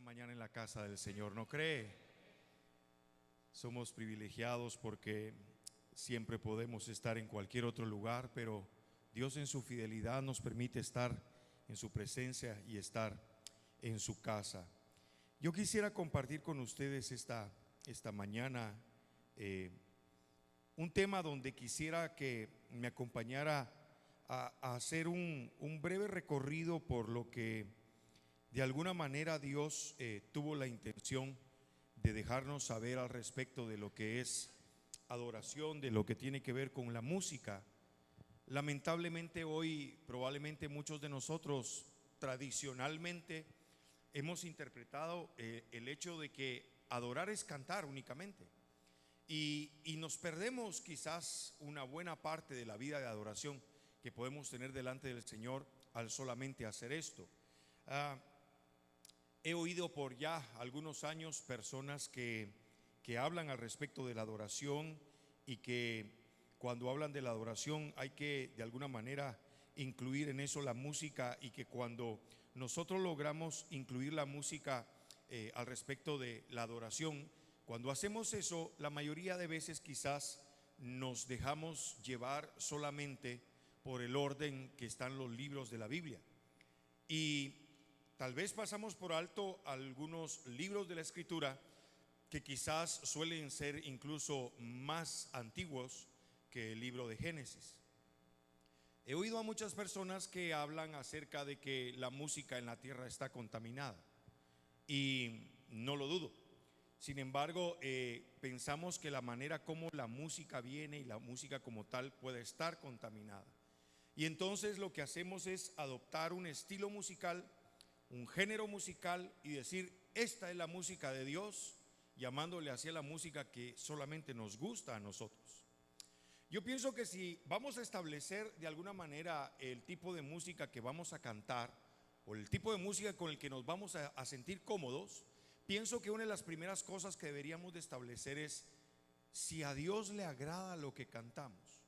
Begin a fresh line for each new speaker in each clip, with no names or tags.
mañana en la casa del Señor, ¿no cree? Somos privilegiados porque siempre podemos estar en cualquier otro lugar, pero Dios en su fidelidad nos permite estar en su presencia y estar en su casa. Yo quisiera compartir con ustedes esta mañana un tema donde quisiera que me acompañara a hacer un breve recorrido por lo que de alguna manera Dios tuvo la intención de dejarnos saber al respecto de lo que es adoración, de lo que tiene que ver con la música. Lamentablemente hoy probablemente muchos de nosotros tradicionalmente hemos interpretado el hecho de que adorar es cantar únicamente y nos perdemos quizás una buena parte de la vida de adoración que podemos tener delante del Señor al solamente hacer esto. He oído por ya algunos años personas que hablan al respecto de la adoración y que cuando hablan de la adoración hay que de alguna manera incluir en eso la música, y que cuando nosotros logramos incluir la música al respecto de la adoración, cuando hacemos eso, la mayoría de veces quizás nos dejamos llevar solamente por el orden que están los libros de la Biblia, y tal vez pasamos por alto algunos libros de la Escritura que quizás suelen ser incluso más antiguos que el libro de Génesis. He oído a muchas personas que hablan acerca de que la música en la tierra está contaminada, y no lo dudo. Sin embargo, pensamos que la manera como la música viene y la música como tal puede estar contaminada. Y entonces lo que hacemos es adoptar un estilo musical, un género musical, y decir: esta es la música de Dios, llamándole así a la música que solamente nos gusta a nosotros. Yo pienso que si vamos a establecer de alguna manera el tipo de música que vamos a cantar, o el tipo de música con el que nos vamos a sentir cómodos, pienso que una de las primeras cosas que deberíamos de establecer es si a Dios le agrada lo que cantamos.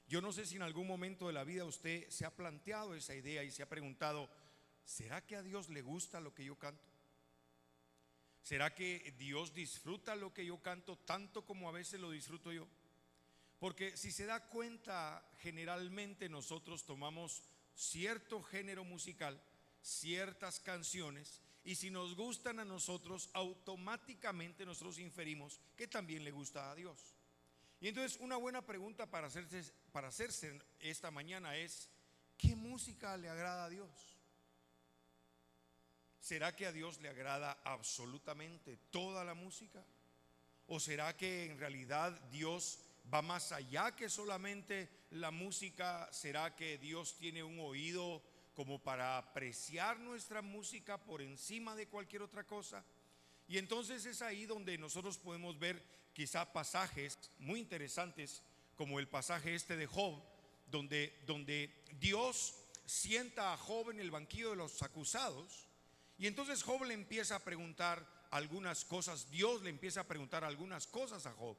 Yo no sé si en algún momento de la vida usted se ha planteado esa idea y se ha preguntado: ¿será que a Dios le gusta lo que yo canto? ¿Será que Dios disfruta lo que yo canto tanto como a veces lo disfruto yo? Porque si se da cuenta, generalmente nosotros tomamos cierto género musical, ciertas canciones, y si nos gustan a nosotros, automáticamente nosotros inferimos que también le gusta a Dios. Y entonces una buena pregunta para hacerse esta mañana es: ¿qué música le agrada a Dios? ¿Será que a Dios le agrada absolutamente toda la música? ¿O será que en realidad Dios va más allá que solamente la música? ¿Será que Dios tiene un oído como para apreciar nuestra música por encima de cualquier otra cosa? Y entonces es ahí donde nosotros podemos ver quizá pasajes muy interesantes, como el pasaje este de Job, donde Dios sienta a Job en el banquillo de los acusados, y entonces Job le empieza a preguntar algunas cosas. Dios le empieza a preguntar algunas cosas a Job.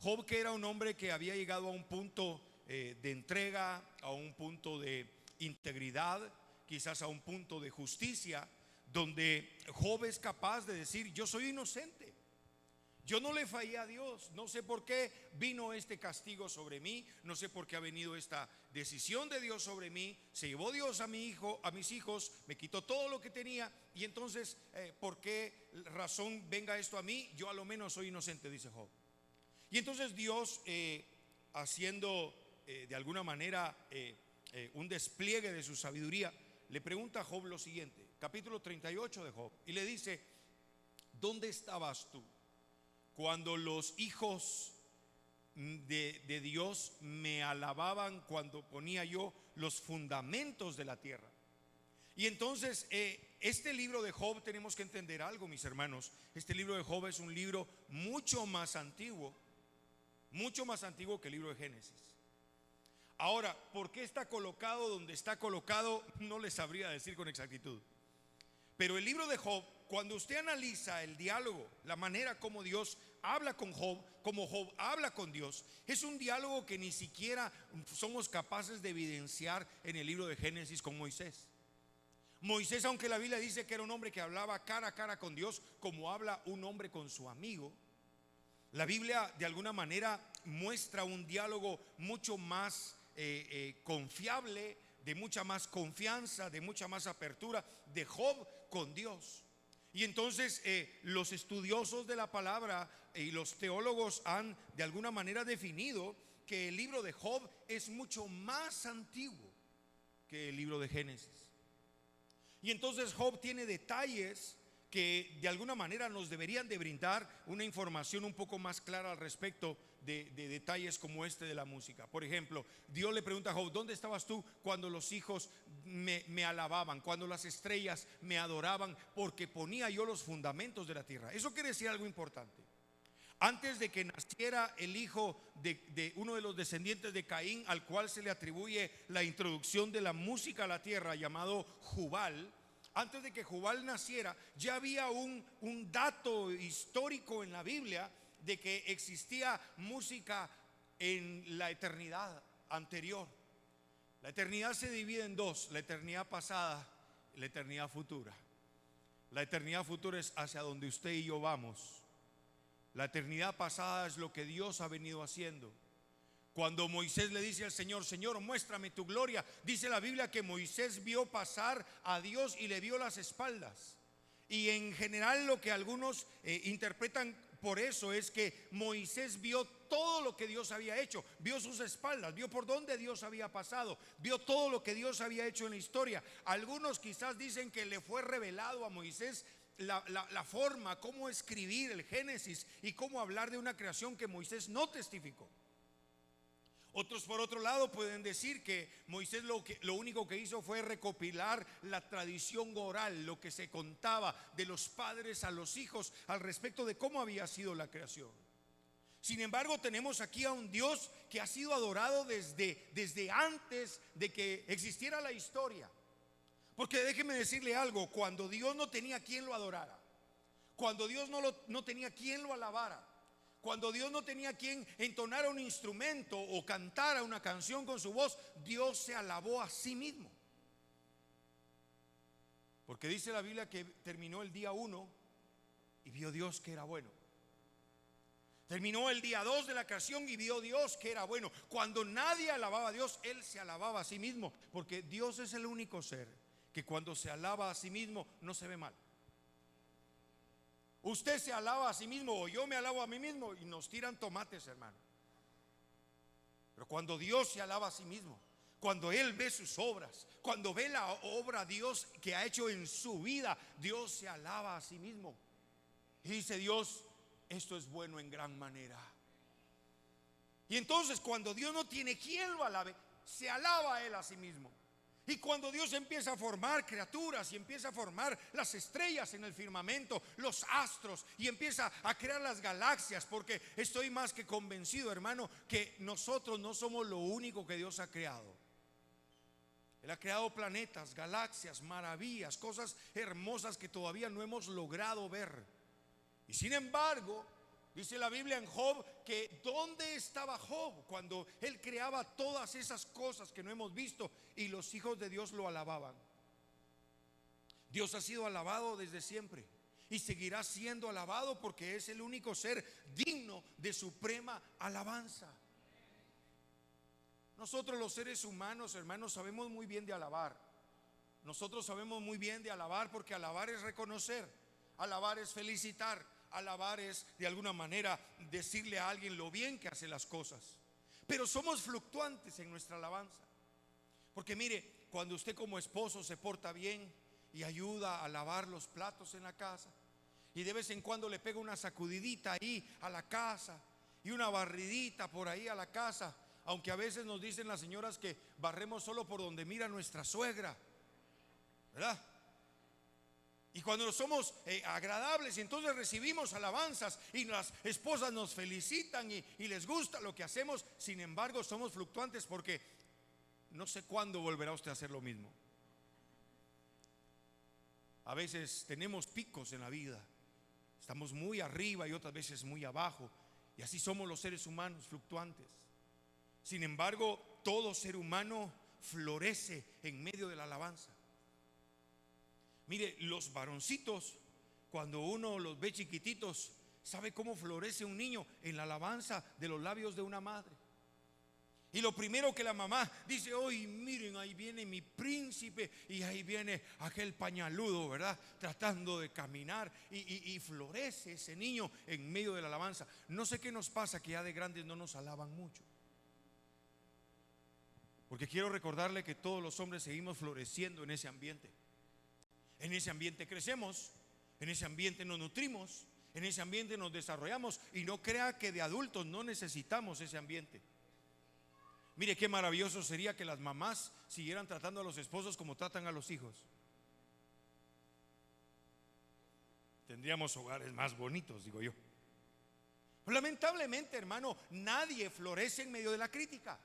Job, que era un hombre que había llegado a un punto de entrega, a un punto de integridad, quizás a un punto de justicia, donde Job es capaz de decir: yo soy inocente, yo no le fallé a Dios, no sé por qué vino este castigo sobre mí, no sé por qué ha venido esta decisión de Dios sobre mí. Se llevó Dios a mi hijo, a mis hijos, me quitó todo lo que tenía, y entonces ¿por qué razón venga esto a mí? Yo a lo menos soy inocente, dice Job. Y entonces Dios, haciendo de alguna manera un despliegue de su sabiduría, le pregunta a Job lo siguiente, capítulo 38 de Job, y le dice: ¿dónde estabas tú cuando los hijos de Dios me alababan, cuando ponía yo los fundamentos de la tierra? Y entonces este libro de Job, tenemos que entender algo, mis hermanos. Este libro de Job es un libro mucho más antiguo que el libro de Génesis. Ahora, ¿por qué está colocado donde está colocado? No les sabría decir con exactitud. Pero el libro de Job, cuando usted analiza el diálogo, la manera como Dios habla con Job, como Job habla con Dios, es un diálogo que ni siquiera somos capaces de evidenciar en el libro de Génesis con Moisés. Moisés, aunque la Biblia dice que era un hombre que hablaba cara a cara con Dios, como habla un hombre con su amigo, la Biblia de alguna manera muestra un diálogo mucho más confiable, de mucha más confianza, de mucha más apertura de Job con Dios. Y entonces los estudiosos de la palabra y los teólogos han de alguna manera definido que el libro de Job es mucho más antiguo que el libro de Génesis. Y entonces Job tiene detalles que de alguna manera nos deberían de brindar una información un poco más clara al respecto de detalles como este de la música. Por ejemplo, Dios le pregunta a Job: ¿dónde estabas tú cuando los hijos me alababan, cuando las estrellas me adoraban, porque ponía yo los fundamentos de la tierra? Eso quiere decir algo importante. Antes de que naciera el hijo de uno de los descendientes de Caín, al cual se le atribuye la introducción de la música a la tierra, llamado Jubal, antes de que Jubal naciera, ya había un dato histórico en la Biblia de que existía música en la eternidad anterior. La eternidad se divide en dos: la eternidad pasada y la eternidad futura. La eternidad futura es hacia donde usted y yo vamos. La eternidad pasada es lo que Dios ha venido haciendo. Cuando Moisés le dice al Señor: Señor, muéstrame tu gloria, dice la Biblia que Moisés vio pasar a Dios y le vio las espaldas. Y en general lo que algunos interpretan por eso es que Moisés vio todo lo que Dios había hecho, vio sus espaldas, vio por dónde Dios había pasado, vio todo lo que Dios había hecho en la historia. Algunos quizás dicen que le fue revelado a Moisés la forma, cómo escribir el Génesis y cómo hablar de una creación que Moisés no testificó. Otros, por otro lado, pueden decir que Moisés lo único que hizo fue recopilar la tradición oral, lo que se contaba de los padres a los hijos al respecto de cómo había sido la creación. Sin embargo, tenemos aquí a un Dios que ha sido adorado desde antes de que existiera la historia. Porque déjeme decirle algo: cuando Dios no tenía quien lo adorara, cuando Dios no tenía quien lo alabara, cuando Dios no tenía quien entonara un instrumento o cantara una canción con su voz, Dios se alabó a sí mismo. Porque dice la Biblia que terminó el día 1 y vio Dios que era bueno. Terminó el día 2 de la creación y vio Dios que era bueno. Cuando nadie alababa a Dios, Él se alababa a sí mismo. Porque Dios es el único ser que cuando se alaba a sí mismo no se ve mal. Usted se alaba a sí mismo o yo me alabo a mí mismo y nos tiran tomates, hermano. Pero cuando Dios se alaba a sí mismo, cuando Él ve sus obras, cuando ve la obra Dios que ha hecho en su vida, Dios se alaba a sí mismo y dice: Dios, esto es bueno en gran manera. Y entonces cuando Dios no tiene quien lo alabe, se alaba a Él a sí mismo. Y cuando Dios empieza a formar criaturas y empieza a formar las estrellas en el firmamento, los astros, y empieza a crear las galaxias, porque estoy más que convencido, hermano, que nosotros no somos lo único que Dios ha creado. Él ha creado planetas, galaxias, maravillas, cosas hermosas que todavía no hemos logrado ver. Y sin embargo, dice la Biblia en Job que ¿dónde estaba Job cuando él creaba todas esas cosas que no hemos visto y los hijos de Dios lo alababan? Dios ha sido alabado desde siempre y seguirá siendo alabado porque es el único ser digno de suprema alabanza. Nosotros los seres humanos, hermanos, sabemos muy bien de alabar. Nosotros sabemos muy bien de alabar porque alabar es reconocer, alabar es felicitar, alabar es de alguna manera decirle a alguien lo bien que hace las cosas. Pero somos fluctuantes en nuestra alabanza. Porque mire, cuando usted como esposo se porta bien y ayuda a lavar los platos en la casa, y de vez en cuando le pega una sacudidita ahí a la casa y una barridita por ahí a la casa, aunque a veces nos dicen las señoras que barremos solo por donde mira nuestra suegra, ¿verdad? Y cuando somos agradables y entonces recibimos alabanzas y las esposas nos felicitan y les gusta lo que hacemos, sin embargo somos fluctuantes porque no sé cuándo volverá usted a hacer lo mismo. A veces tenemos picos en la vida, estamos muy arriba y otras veces muy abajo, y así somos los seres humanos, fluctuantes. Sin embargo, todo ser humano florece en medio de la alabanza. Mire, los varoncitos, cuando uno los ve chiquititos, ¿sabe cómo florece un niño? En la alabanza de los labios de una madre. Y lo primero que la mamá dice: hoy miren, ahí viene mi príncipe, y ahí viene aquel pañaludo, ¿verdad? Tratando de caminar, y florece ese niño en medio de la alabanza. No sé qué nos pasa, que ya de grandes no nos alaban mucho. Porque quiero recordarle que todos los hombres seguimos floreciendo en ese ambiente. En ese ambiente crecemos, en ese ambiente nos nutrimos, en ese ambiente nos desarrollamos. Y no crea que de adultos no necesitamos ese ambiente. Mire qué maravilloso sería que las mamás siguieran tratando a los esposos como tratan a los hijos. Tendríamos hogares más bonitos, digo yo. Lamentablemente, hermano, nadie florece en medio de la crítica.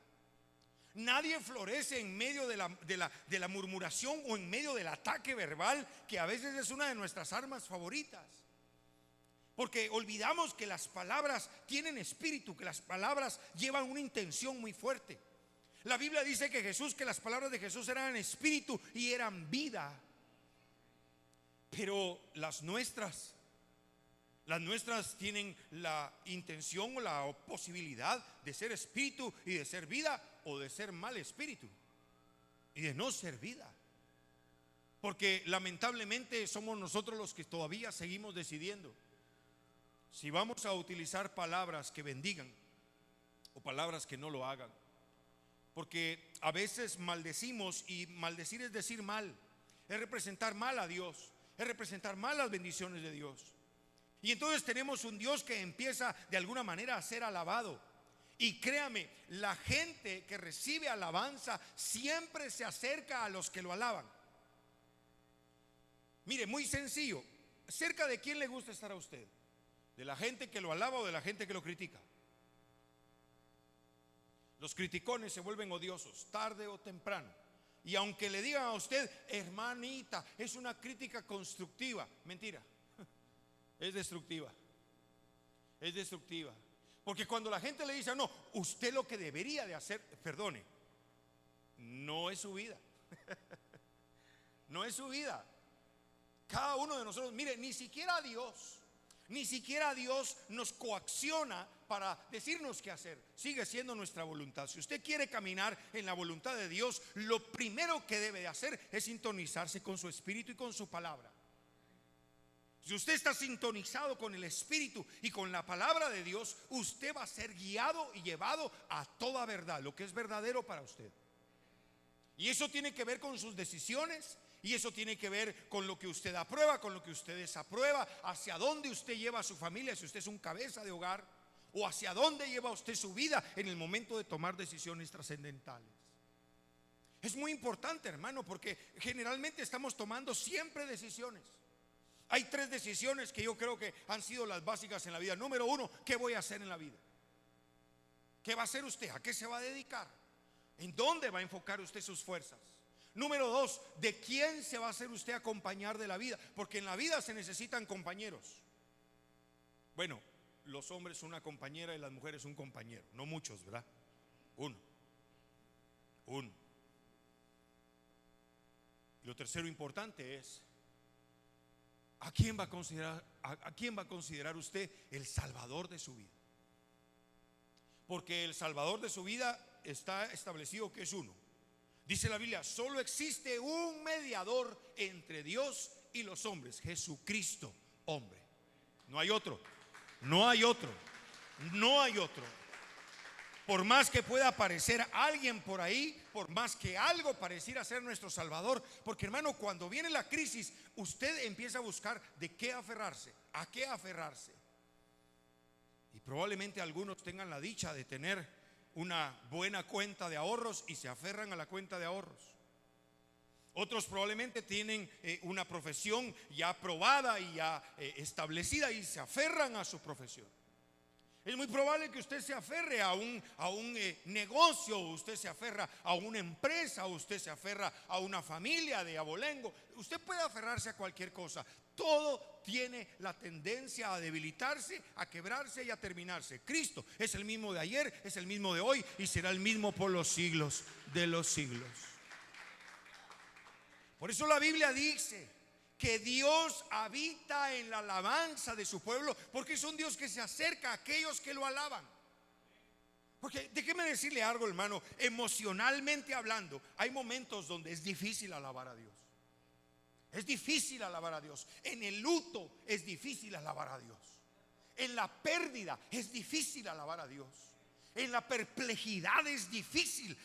Nadie florece en medio de la murmuración o en medio del ataque verbal, que a veces es una de nuestras armas favoritas. Porque olvidamos que las palabras tienen espíritu, que las palabras llevan una intención muy fuerte. La Biblia dice que las palabras de Jesús eran espíritu y eran vida. Pero las nuestras tienen la intención o la posibilidad de ser espíritu y de ser vida, o de ser mal espíritu y de no ser vida. Porque lamentablemente somos nosotros los que todavía seguimos decidiendo si vamos a utilizar palabras que bendigan o palabras que no lo hagan. Porque a veces maldecimos, y maldecir es decir mal, es representar mal a Dios, es representar mal las bendiciones de Dios. Y entonces tenemos un Dios que empieza de alguna manera a ser alabado. Y créame, la gente que recibe alabanza siempre se acerca a los que lo alaban. Mire, muy sencillo. ¿Cerca de quién le gusta estar a usted? ¿De la gente que lo alaba o de la gente que lo critica? Los criticones se vuelven odiosos tarde o temprano. Y aunque le digan a usted: hermanita, es una crítica constructiva, mentira, es destructiva. Es destructiva. Porque cuando la gente le dice: no, usted lo que debería de hacer, perdone, no es su vida. No es su vida. Cada uno de nosotros, mire, ni siquiera Dios nos coacciona para decirnos qué hacer. Sigue siendo nuestra voluntad. Si usted quiere caminar en la voluntad de Dios, lo primero que debe de hacer es sintonizarse con su espíritu y con su palabra. Si usted está sintonizado con el espíritu y con la palabra de Dios, usted va a ser guiado y llevado a toda verdad, lo que es verdadero para usted. Y eso tiene que ver con sus decisiones, y eso tiene que ver con lo que usted aprueba, con lo que usted desaprueba, hacia dónde usted lleva a su familia, si usted es un cabeza de hogar, o hacia dónde lleva usted su vida en el momento de tomar decisiones trascendentales. Es muy importante, hermano, porque generalmente estamos tomando siempre decisiones. Hay 3 decisiones que yo creo que han sido las básicas en la vida. Número 1, ¿qué voy a hacer en la vida? ¿Qué va a hacer usted? ¿A qué se va a dedicar? ¿En dónde va a enfocar usted sus fuerzas? Número 2, ¿de quién se va a hacer usted acompañar de la vida? Porque en la vida se necesitan compañeros. Bueno, los hombres una compañera y las mujeres un compañero. No muchos, ¿verdad? Uno. Y lo tercero importante es: ¿a quién va a considerar usted el salvador de su vida? Porque el salvador de su vida está establecido que es uno. Dice la Biblia: solo existe un mediador entre Dios y los hombres, Jesucristo, hombre. No hay otro. No hay otro. No hay otro. Por más que pueda aparecer alguien por ahí, por más que algo pareciera ser nuestro salvador, porque hermano, cuando viene la crisis, usted empieza a buscar de qué aferrarse, a qué aferrarse. Y probablemente algunos tengan la dicha de tener una buena cuenta de ahorros y se aferran a la cuenta de ahorros. Otros probablemente tienen una profesión ya aprobada y ya establecida y se aferran a su profesión. Es muy probable que usted se aferre a un negocio, usted se aferra a una empresa, usted se aferra a una familia de abolengo. Usted puede aferrarse a cualquier cosa. Todo tiene la tendencia a debilitarse, a quebrarse y a terminarse. Cristo es el mismo de ayer, es el mismo de hoy y será el mismo por los siglos de los siglos. Por eso la Biblia dice que Dios habita en la alabanza de su pueblo, porque es un Dios que se acerca a aquellos que lo alaban. Porque déjeme decirle algo, hermano, emocionalmente hablando, hay momentos donde es difícil alabar a Dios. Es difícil alabar a Dios. En el luto es difícil alabar a Dios. En la pérdida es difícil alabar a Dios. En la perplejidad es difícil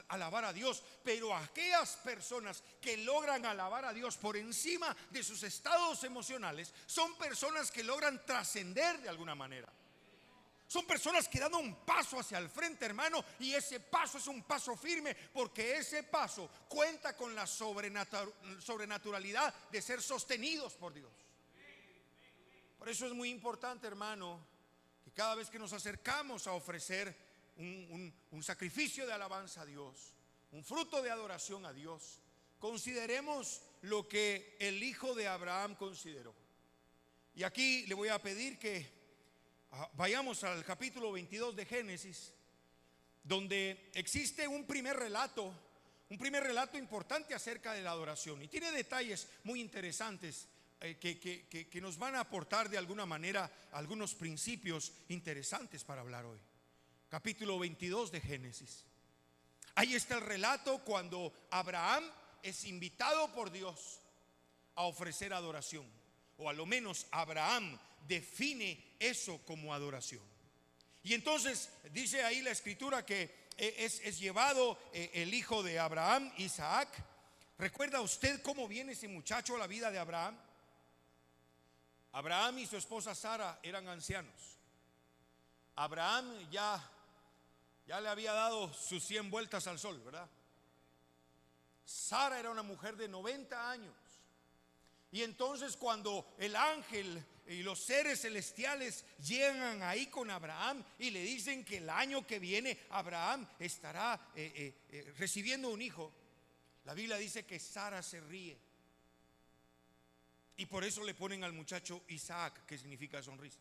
alabar a Dios. Pero aquellas personas que logran alabar a Dios por encima de sus estados emocionales son personas que logran trascender de alguna manera. Son personas que dan un paso hacia el frente, hermano, y ese paso es un paso firme, porque ese paso cuenta con la sobrenaturalidad de ser sostenidos por Dios. Por eso es muy importante, hermano, que cada vez que nos acercamos a ofrecer un sacrificio de alabanza a Dios, un fruto de adoración a Dios, consideremos lo que el hijo de Abraham consideró. Y aquí le voy a pedir que vayamos al capítulo 22 de Génesis, donde existe un primer relato importante acerca de la adoración, y tiene detalles muy interesantes que nos van a aportar de alguna manera algunos principios interesantes para hablar hoy. Capítulo 22 de Génesis. Ahí está el relato cuando Abraham es invitado por Dios a ofrecer adoración, o a lo menos Abraham define eso como adoración. Y entonces dice ahí la escritura que es llevado el hijo de Abraham, Isaac. ¿Recuerda usted cómo viene ese muchacho a la vida de Abraham? Abraham y su esposa Sara eran ancianos. Abraham ya le había dado sus 100 vueltas al sol, ¿verdad? Sara era una mujer de 90 años. Y entonces cuando el ángel y los seres celestiales llegan ahí con Abraham y le dicen que el año que viene Abraham estará recibiendo un hijo, la Biblia dice que Sara se ríe. Y por eso le ponen al muchacho Isaac, que significa sonrisa.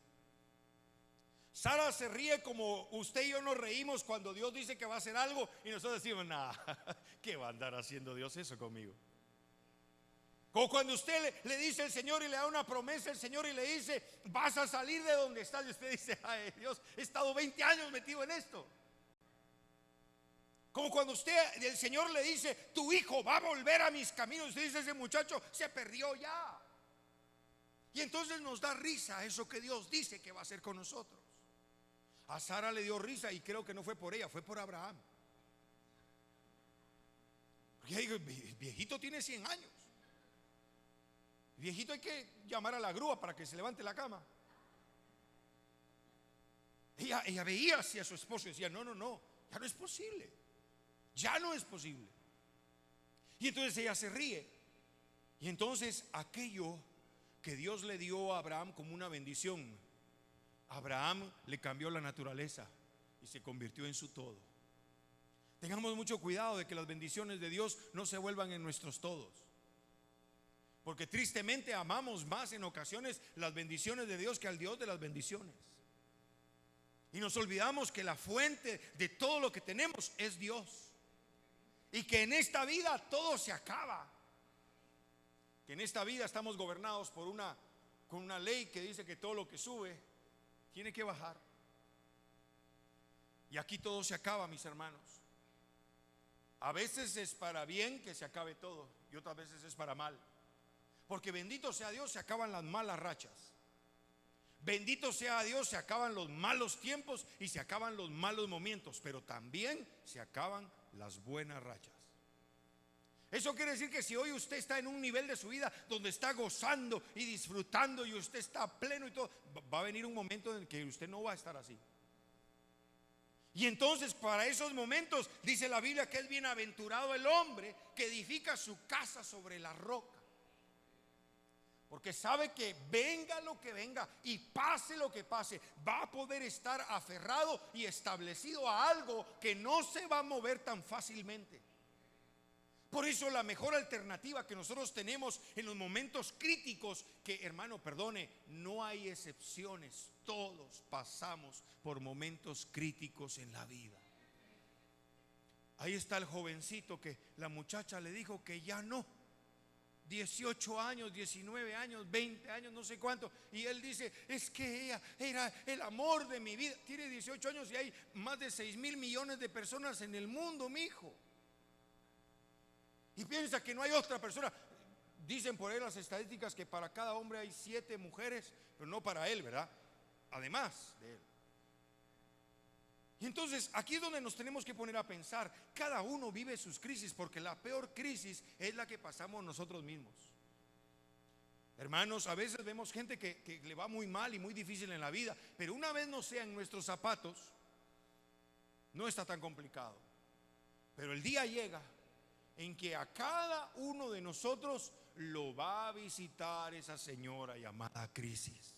Sara se ríe como usted y yo nos reímos cuando Dios dice que va a hacer algo y nosotros decimos, nada, ¿qué va a andar haciendo Dios eso conmigo? Como cuando usted le dice al Señor y le da una promesa al Señor y le dice, vas a salir de donde estás, y usted dice, ay Dios, he estado 20 años metido en esto. Como cuando el Señor le dice, tu hijo va a volver a mis caminos, usted dice, ese muchacho se perdió ya. Y entonces nos da risa eso que Dios dice que va a hacer con nosotros. A Sara le dio risa, y creo que no fue por ella, fue por Abraham. Porque el viejito tiene 100 años. El viejito hay que llamar a la grúa para que se levante la cama. Ella veía hacia su esposo y decía, no, ya no es posible. Ya no es posible. Y entonces ella se ríe. Y entonces aquello que Dios le dio a Abraham como una bendición, Abraham le cambió la naturaleza y se convirtió en su todo. Tengamos mucho cuidado de que las bendiciones de Dios no se vuelvan en nuestros todos, porque tristemente amamos más en ocasiones las bendiciones de Dios que al Dios de las bendiciones. Y nos olvidamos que la fuente de todo lo que tenemos es Dios, y que en esta vida todo se acaba. Que en esta vida estamos gobernados con una ley que dice que todo lo que sube tiene que bajar. Y aquí todo se acaba, mis hermanos. A veces es para bien que se acabe todo, y otras veces es para mal. Porque bendito sea Dios, se acaban las malas rachas. Bendito sea Dios, se acaban los malos tiempos y se acaban los malos momentos, pero también se acaban las buenas rachas. Eso quiere decir que si hoy usted está en un nivel de su vida donde está gozando y disfrutando y usted está pleno y todo, va a venir un momento en el que usted no va a estar así. Y entonces para esos momentos dice la Biblia que es bienaventurado el hombre que edifica su casa sobre la roca. Porque sabe que venga lo que venga y pase lo que pase, va a poder estar aferrado y establecido a algo que no se va a mover tan fácilmente. Por eso la mejor alternativa que nosotros tenemos en los momentos críticos, que hermano, perdone, no hay excepciones, todos pasamos por momentos críticos en la vida. Ahí está el jovencito que la muchacha le dijo que ya no 18 años, 19 años, 20 años, no sé cuánto. Y él dice, es que ella era el amor de mi vida. Tiene 18 años y hay más de 6.000 millones de personas en el mundo, mi hijo. Y piensa que no hay otra persona. Dicen por ahí las estadísticas que para cada hombre hay 7 mujeres, pero no para él, ¿verdad? Además de él. Y entonces aquí es donde nos tenemos que poner a pensar. Cada uno vive sus crisis, porque la peor crisis es la que pasamos nosotros mismos. Hermanos, a veces vemos gente que le va muy mal y muy difícil en la vida, pero una vez no sea en nuestros zapatos, no está tan complicado. Pero el día llega en que a cada uno de nosotros lo va a visitar esa señora llamada crisis.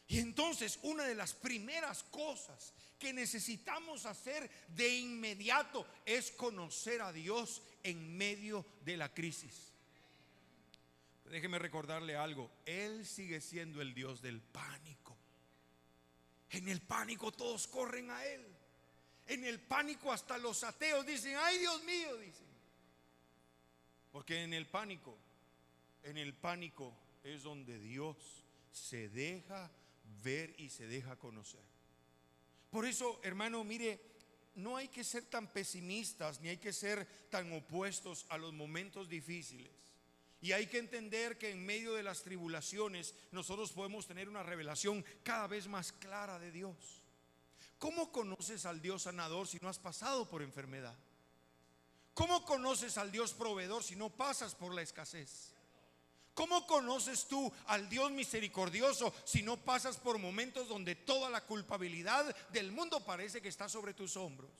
Y entonces una de las primeras cosas que necesitamos hacer de inmediato es conocer a Dios en medio de la crisis. Déjeme recordarle algo, Él sigue siendo el Dios del pánico. En el pánico todos corren a Él. En el pánico hasta los ateos dicen, ay Dios mío, dicen. Porque en el pánico es donde Dios se deja ver y se deja conocer. Por eso, hermano, mire, no hay que ser tan pesimistas ni hay que ser tan opuestos a los momentos difíciles. Y hay que entender que en medio de las tribulaciones nosotros podemos tener una revelación cada vez más clara de Dios. ¿Cómo conoces al Dios sanador si no has pasado por enfermedad? ¿Cómo conoces al Dios proveedor si no pasas por la escasez? ¿Cómo conoces tú al Dios misericordioso si no pasas por momentos donde toda la culpabilidad del mundo parece que está sobre tus hombros?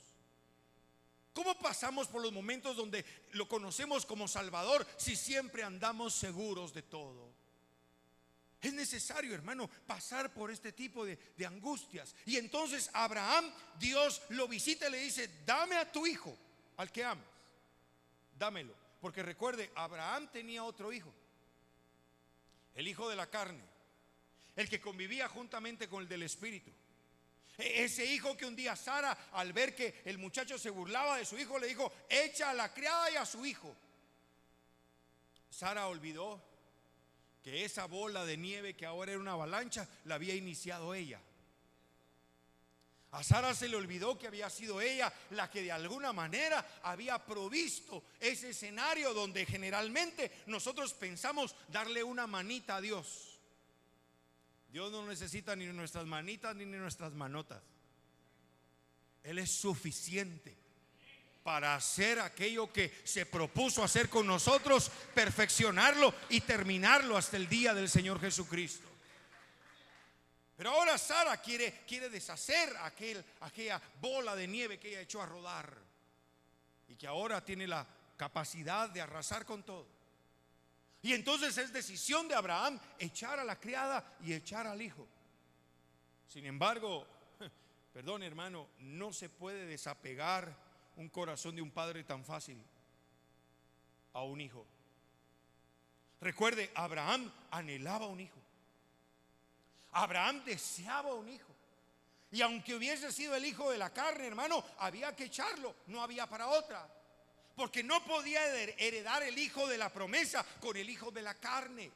¿Cómo pasamos por los momentos donde lo conocemos como Salvador si siempre andamos seguros de todo? Es necesario, hermano, pasar por este tipo de angustias. Y entonces Abraham, Dios lo visita y le dice, dame a tu hijo, al que amas, dámelo. Porque recuerde, Abraham tenía otro hijo, el hijo de la carne, el que convivía juntamente con el del espíritu. Ese hijo que un día Sara, al ver que el muchacho se burlaba de su hijo, le dijo, echa a la criada y a su hijo. Sara olvidó que esa bola de nieve que ahora era una avalancha la había iniciado ella. A Sara se le olvidó que había sido ella la que de alguna manera había provisto ese escenario donde generalmente nosotros pensamos darle una manita a Dios. Dios no necesita ni nuestras manitas ni nuestras manotas. Él es suficiente para hacer aquello que se propuso hacer con nosotros, perfeccionarlo y terminarlo hasta el día del Señor Jesucristo. Pero ahora Sara quiere deshacer aquella bola de nieve que ella echó a rodar y que ahora tiene la capacidad de arrasar con todo. Y entonces es decisión de Abraham echar a la criada y echar al hijo. Sin embargo, perdón hermano, no se puede desapegar un corazón de un padre tan fácil a un hijo. Recuerde, Abraham anhelaba un hijo. Abraham deseaba un hijo. Y aunque hubiese sido el hijo de la carne, hermano, había que echarlo, no había para otra. Porque no podía heredar el hijo de la promesa con el hijo de la carne.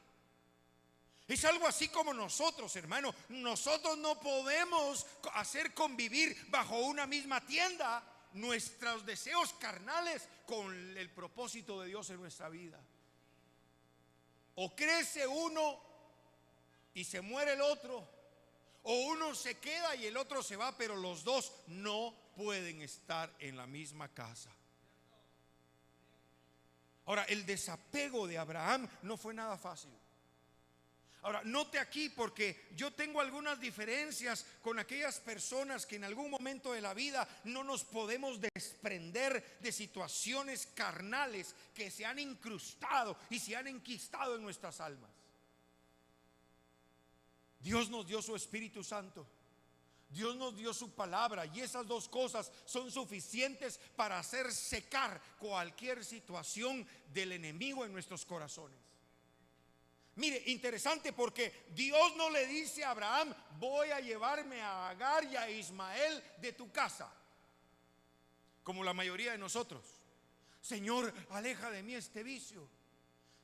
Es algo así como nosotros, hermano. Nosotros no podemos hacer convivir bajo una misma tienda nuestros deseos carnales con el propósito de Dios en nuestra vida. O crece uno y se muere el otro, o uno se queda y el otro se va, pero los dos no pueden estar en la misma casa. Ahora, el desapego de Abraham no fue nada fácil. Ahora, note aquí, porque yo tengo algunas diferencias con aquellas personas que en algún momento de la vida no nos podemos desprender de situaciones carnales que se han incrustado y se han enquistado en nuestras almas. Dios nos dio su Espíritu Santo, Dios nos dio su palabra, y esas dos cosas son suficientes para hacer secar cualquier situación del enemigo en nuestros corazones. Mire, interesante, porque Dios no le dice a Abraham, voy a llevarme a Agar y a Ismael de tu casa, como la mayoría de nosotros. Señor, aleja de mí este vicio.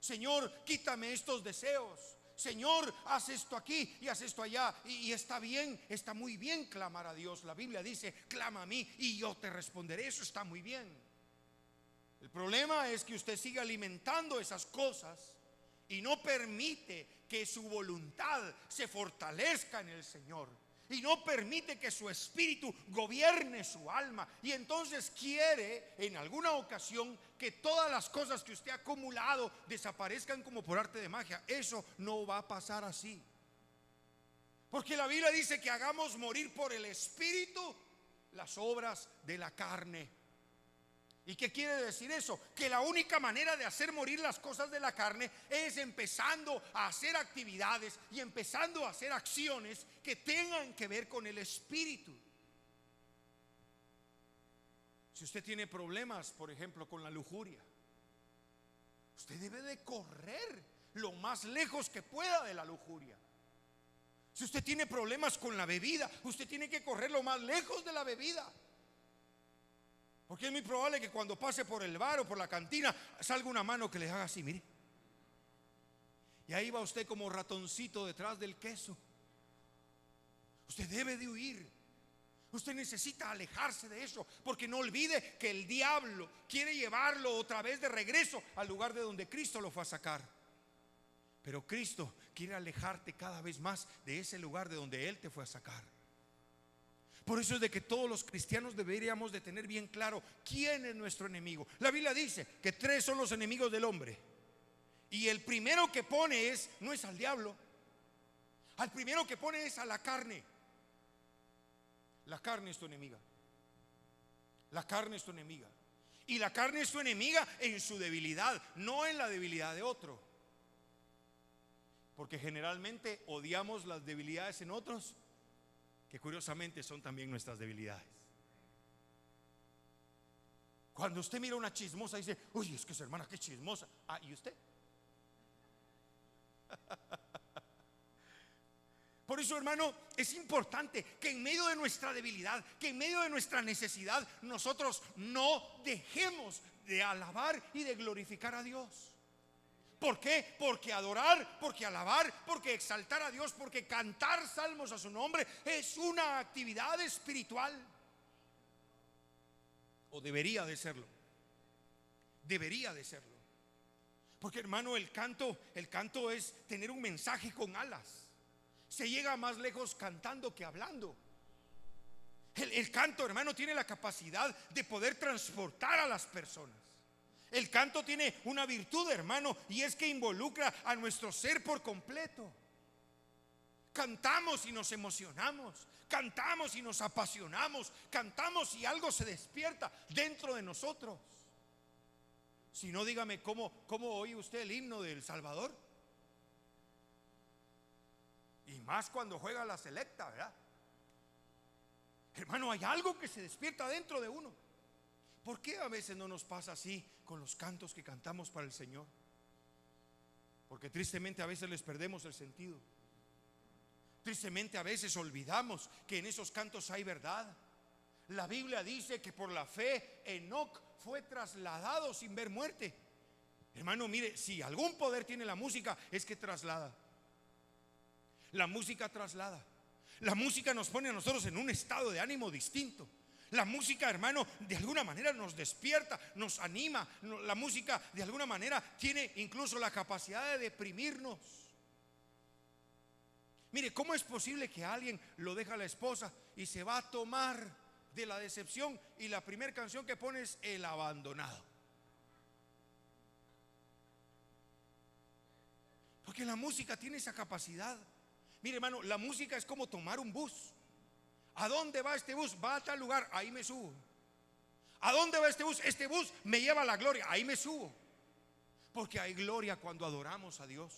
Señor, quítame estos deseos. Señor, haz esto aquí y haz esto allá. Y está bien, está muy bien clamar a Dios. La Biblia dice, clama a mí y yo te responderé. Eso está muy bien. El problema es que usted sigue alimentando esas cosas y no permite que su voluntad se fortalezca en el Señor, y no permite que su espíritu gobierne su alma. Y entonces quiere en alguna ocasión que todas las cosas que usted ha acumulado desaparezcan como por arte de magia. Eso no va a pasar así, porque la Biblia dice que hagamos morir por el espíritu las obras de la carne. ¿Y qué quiere decir eso? Que la única manera de hacer morir las cosas de la carne es empezando a hacer actividades y empezando a hacer acciones que tengan que ver con el espíritu. Si usted tiene problemas, por ejemplo, con la lujuria, usted debe de correr lo más lejos que pueda de la lujuria. Si usted tiene problemas con la bebida, usted tiene que correr lo más lejos de la bebida. Porque es muy probable que cuando pase por el bar o por la cantina salga una mano que le haga así, mire. Y ahí va usted como ratoncito detrás del queso. Usted debe de huir. Usted necesita alejarse de eso, porque no olvide que el diablo quiere llevarlo otra vez de regreso al lugar de donde Cristo lo fue a sacar. Pero Cristo quiere alejarte cada vez más de ese lugar de donde Él te fue a sacar. Por eso es de que todos los cristianos deberíamos de tener bien claro quién es nuestro enemigo. La Biblia dice que 3 son los enemigos del hombre, y el primero que pone no es al diablo. Al primero que pone es a la carne. La carne es tu enemiga. La carne es tu enemiga. Y la carne es tu enemiga en su debilidad, no en la debilidad de otro. Porque generalmente odiamos las debilidades en otros, que curiosamente son también nuestras debilidades. Cuando usted mira una chismosa, dice, uy, es que esa hermana qué chismosa. Ah, ¿y usted? Por eso, hermano, es importante que en medio de nuestra debilidad, que en medio de nuestra necesidad, nosotros no dejemos de alabar y de glorificar a Dios. ¿Por qué? Porque adorar, porque alabar, porque exaltar a Dios, porque cantar salmos a su nombre es una actividad espiritual. O debería de serlo. Debería de serlo. Porque, hermano, el canto es tener un mensaje con alas. Se llega más lejos cantando que hablando. El canto, hermano, tiene la capacidad de poder transportar a las personas. El canto tiene una virtud, hermano, y es que involucra a nuestro ser por completo. Cantamos y nos emocionamos, cantamos y nos apasionamos, cantamos y algo se despierta dentro de nosotros. Si no, dígame, ¿cómo oye usted el himno de El Salvador? Y más cuando juega la selecta, ¿verdad? Hermano, hay algo que se despierta dentro de uno. ¿Por qué a veces no nos pasa así con los cantos que cantamos para el Señor? Porque tristemente a veces les perdemos el sentido. Tristemente a veces olvidamos que en esos cantos hay verdad. La Biblia dice que por la fe Enoc fue trasladado sin ver muerte. Hermano, mire, si algún poder tiene la música, es que traslada. La música traslada. La música nos pone a nosotros en un estado de ánimo distinto. La música, hermano, de alguna manera nos despierta, nos anima. La música de alguna manera tiene incluso la capacidad de deprimirnos. Mire, ¿cómo es posible que alguien lo deja a la esposa y se va a tomar de la decepción y la primera canción que pone es El Abandonado? Porque la música tiene esa capacidad. Mire, hermano, la música es como tomar un bus. ¿A dónde va este bus? Va a tal lugar, ahí me subo. ¿A dónde va este bus? Este bus me lleva a la gloria, ahí me subo. Porque hay gloria cuando adoramos a Dios.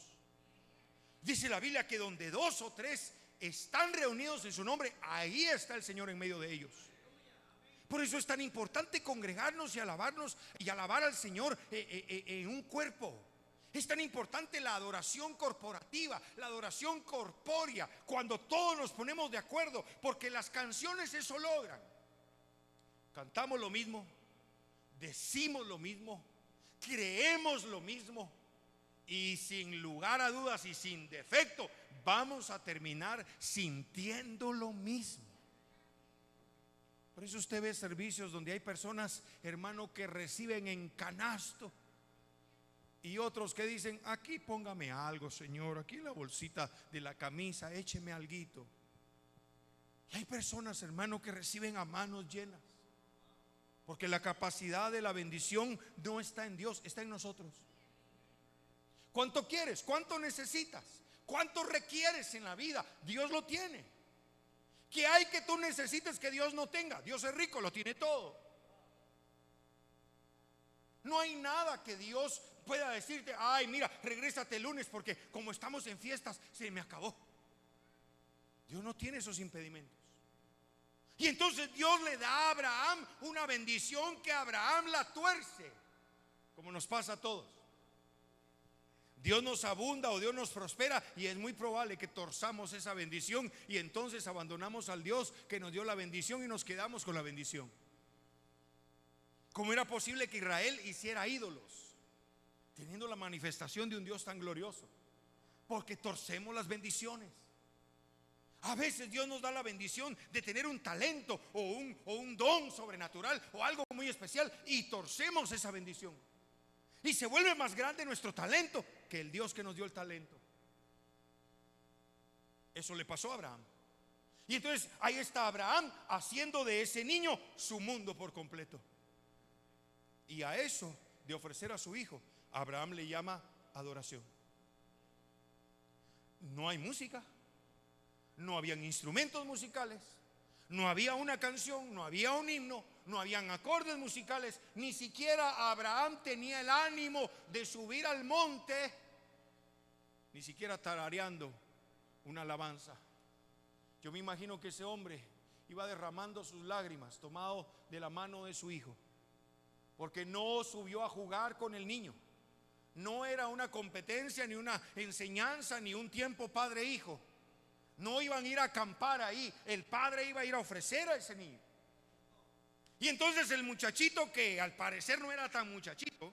Dice la Biblia que donde 2 o 3 están reunidos en su nombre, ahí está el Señor en medio de ellos. Por eso es tan importante congregarnos y alabarnos y alabar al Señor en un cuerpo. Es tan importante la adoración corporativa, la adoración corpórea, cuando todos nos ponemos de acuerdo, porque las canciones eso logran. Cantamos lo mismo, decimos lo mismo, creemos lo mismo, Y sin lugar a dudas y sin defecto, vamos a terminar sintiendo lo mismo. Por eso usted ve servicios donde hay personas, hermano, que reciben en canasto, y otros que dicen: aquí póngame algo, Señor, aquí en la bolsita de la camisa, écheme alguito. Y hay personas, hermano, que reciben a manos llenas, porque la capacidad de la bendición no está en Dios, está en nosotros. ¿Cuánto quieres? ¿Cuánto necesitas? ¿Cuánto requieres en la vida? Dios lo tiene. ¿Qué hay que tú necesites que Dios no tenga? Dios es rico, lo tiene todo. No hay nada que Dios pueda decirte: ay, mira, regrésate el lunes porque como estamos en fiestas se me acabó. Dios no tiene esos impedimentos. Y entonces Dios le da a Abraham una bendición que Abraham la tuerce, como nos pasa a todos. Dios nos abunda o Dios nos prospera, y es muy probable que torzamos esa bendición, y entonces abandonamos al Dios que nos dio la bendición y nos quedamos con la bendición. ¿Cómo era posible que Israel hiciera ídolos teniendo la manifestación de un Dios tan glorioso? Porque torcemos las bendiciones. A veces Dios nos da la bendición de tener un talento o un don sobrenatural o algo muy especial, y torcemos esa bendición, y se vuelve más grande nuestro talento que el Dios que nos dio el talento. Eso le pasó a Abraham. Y entonces ahí está Abraham haciendo de ese niño su mundo por completo. Y a eso de ofrecer a su hijo, Abraham le llama adoración. No hay música, no habían instrumentos musicales, no había una canción, no había un himno, no habían acordes musicales. Ni siquiera Abraham tenía el ánimo de subir al monte, ni siquiera tarareando una alabanza. Yo me imagino que ese hombre iba derramando sus lágrimas, tomado de la mano de su hijo, porque no subió a jugar con el niño. No era una competencia, ni una enseñanza, ni un tiempo padre-hijo. No iban a ir a acampar ahí. El padre iba a ir a ofrecer a ese niño. Y entonces el muchachito, que al parecer no era tan muchachito,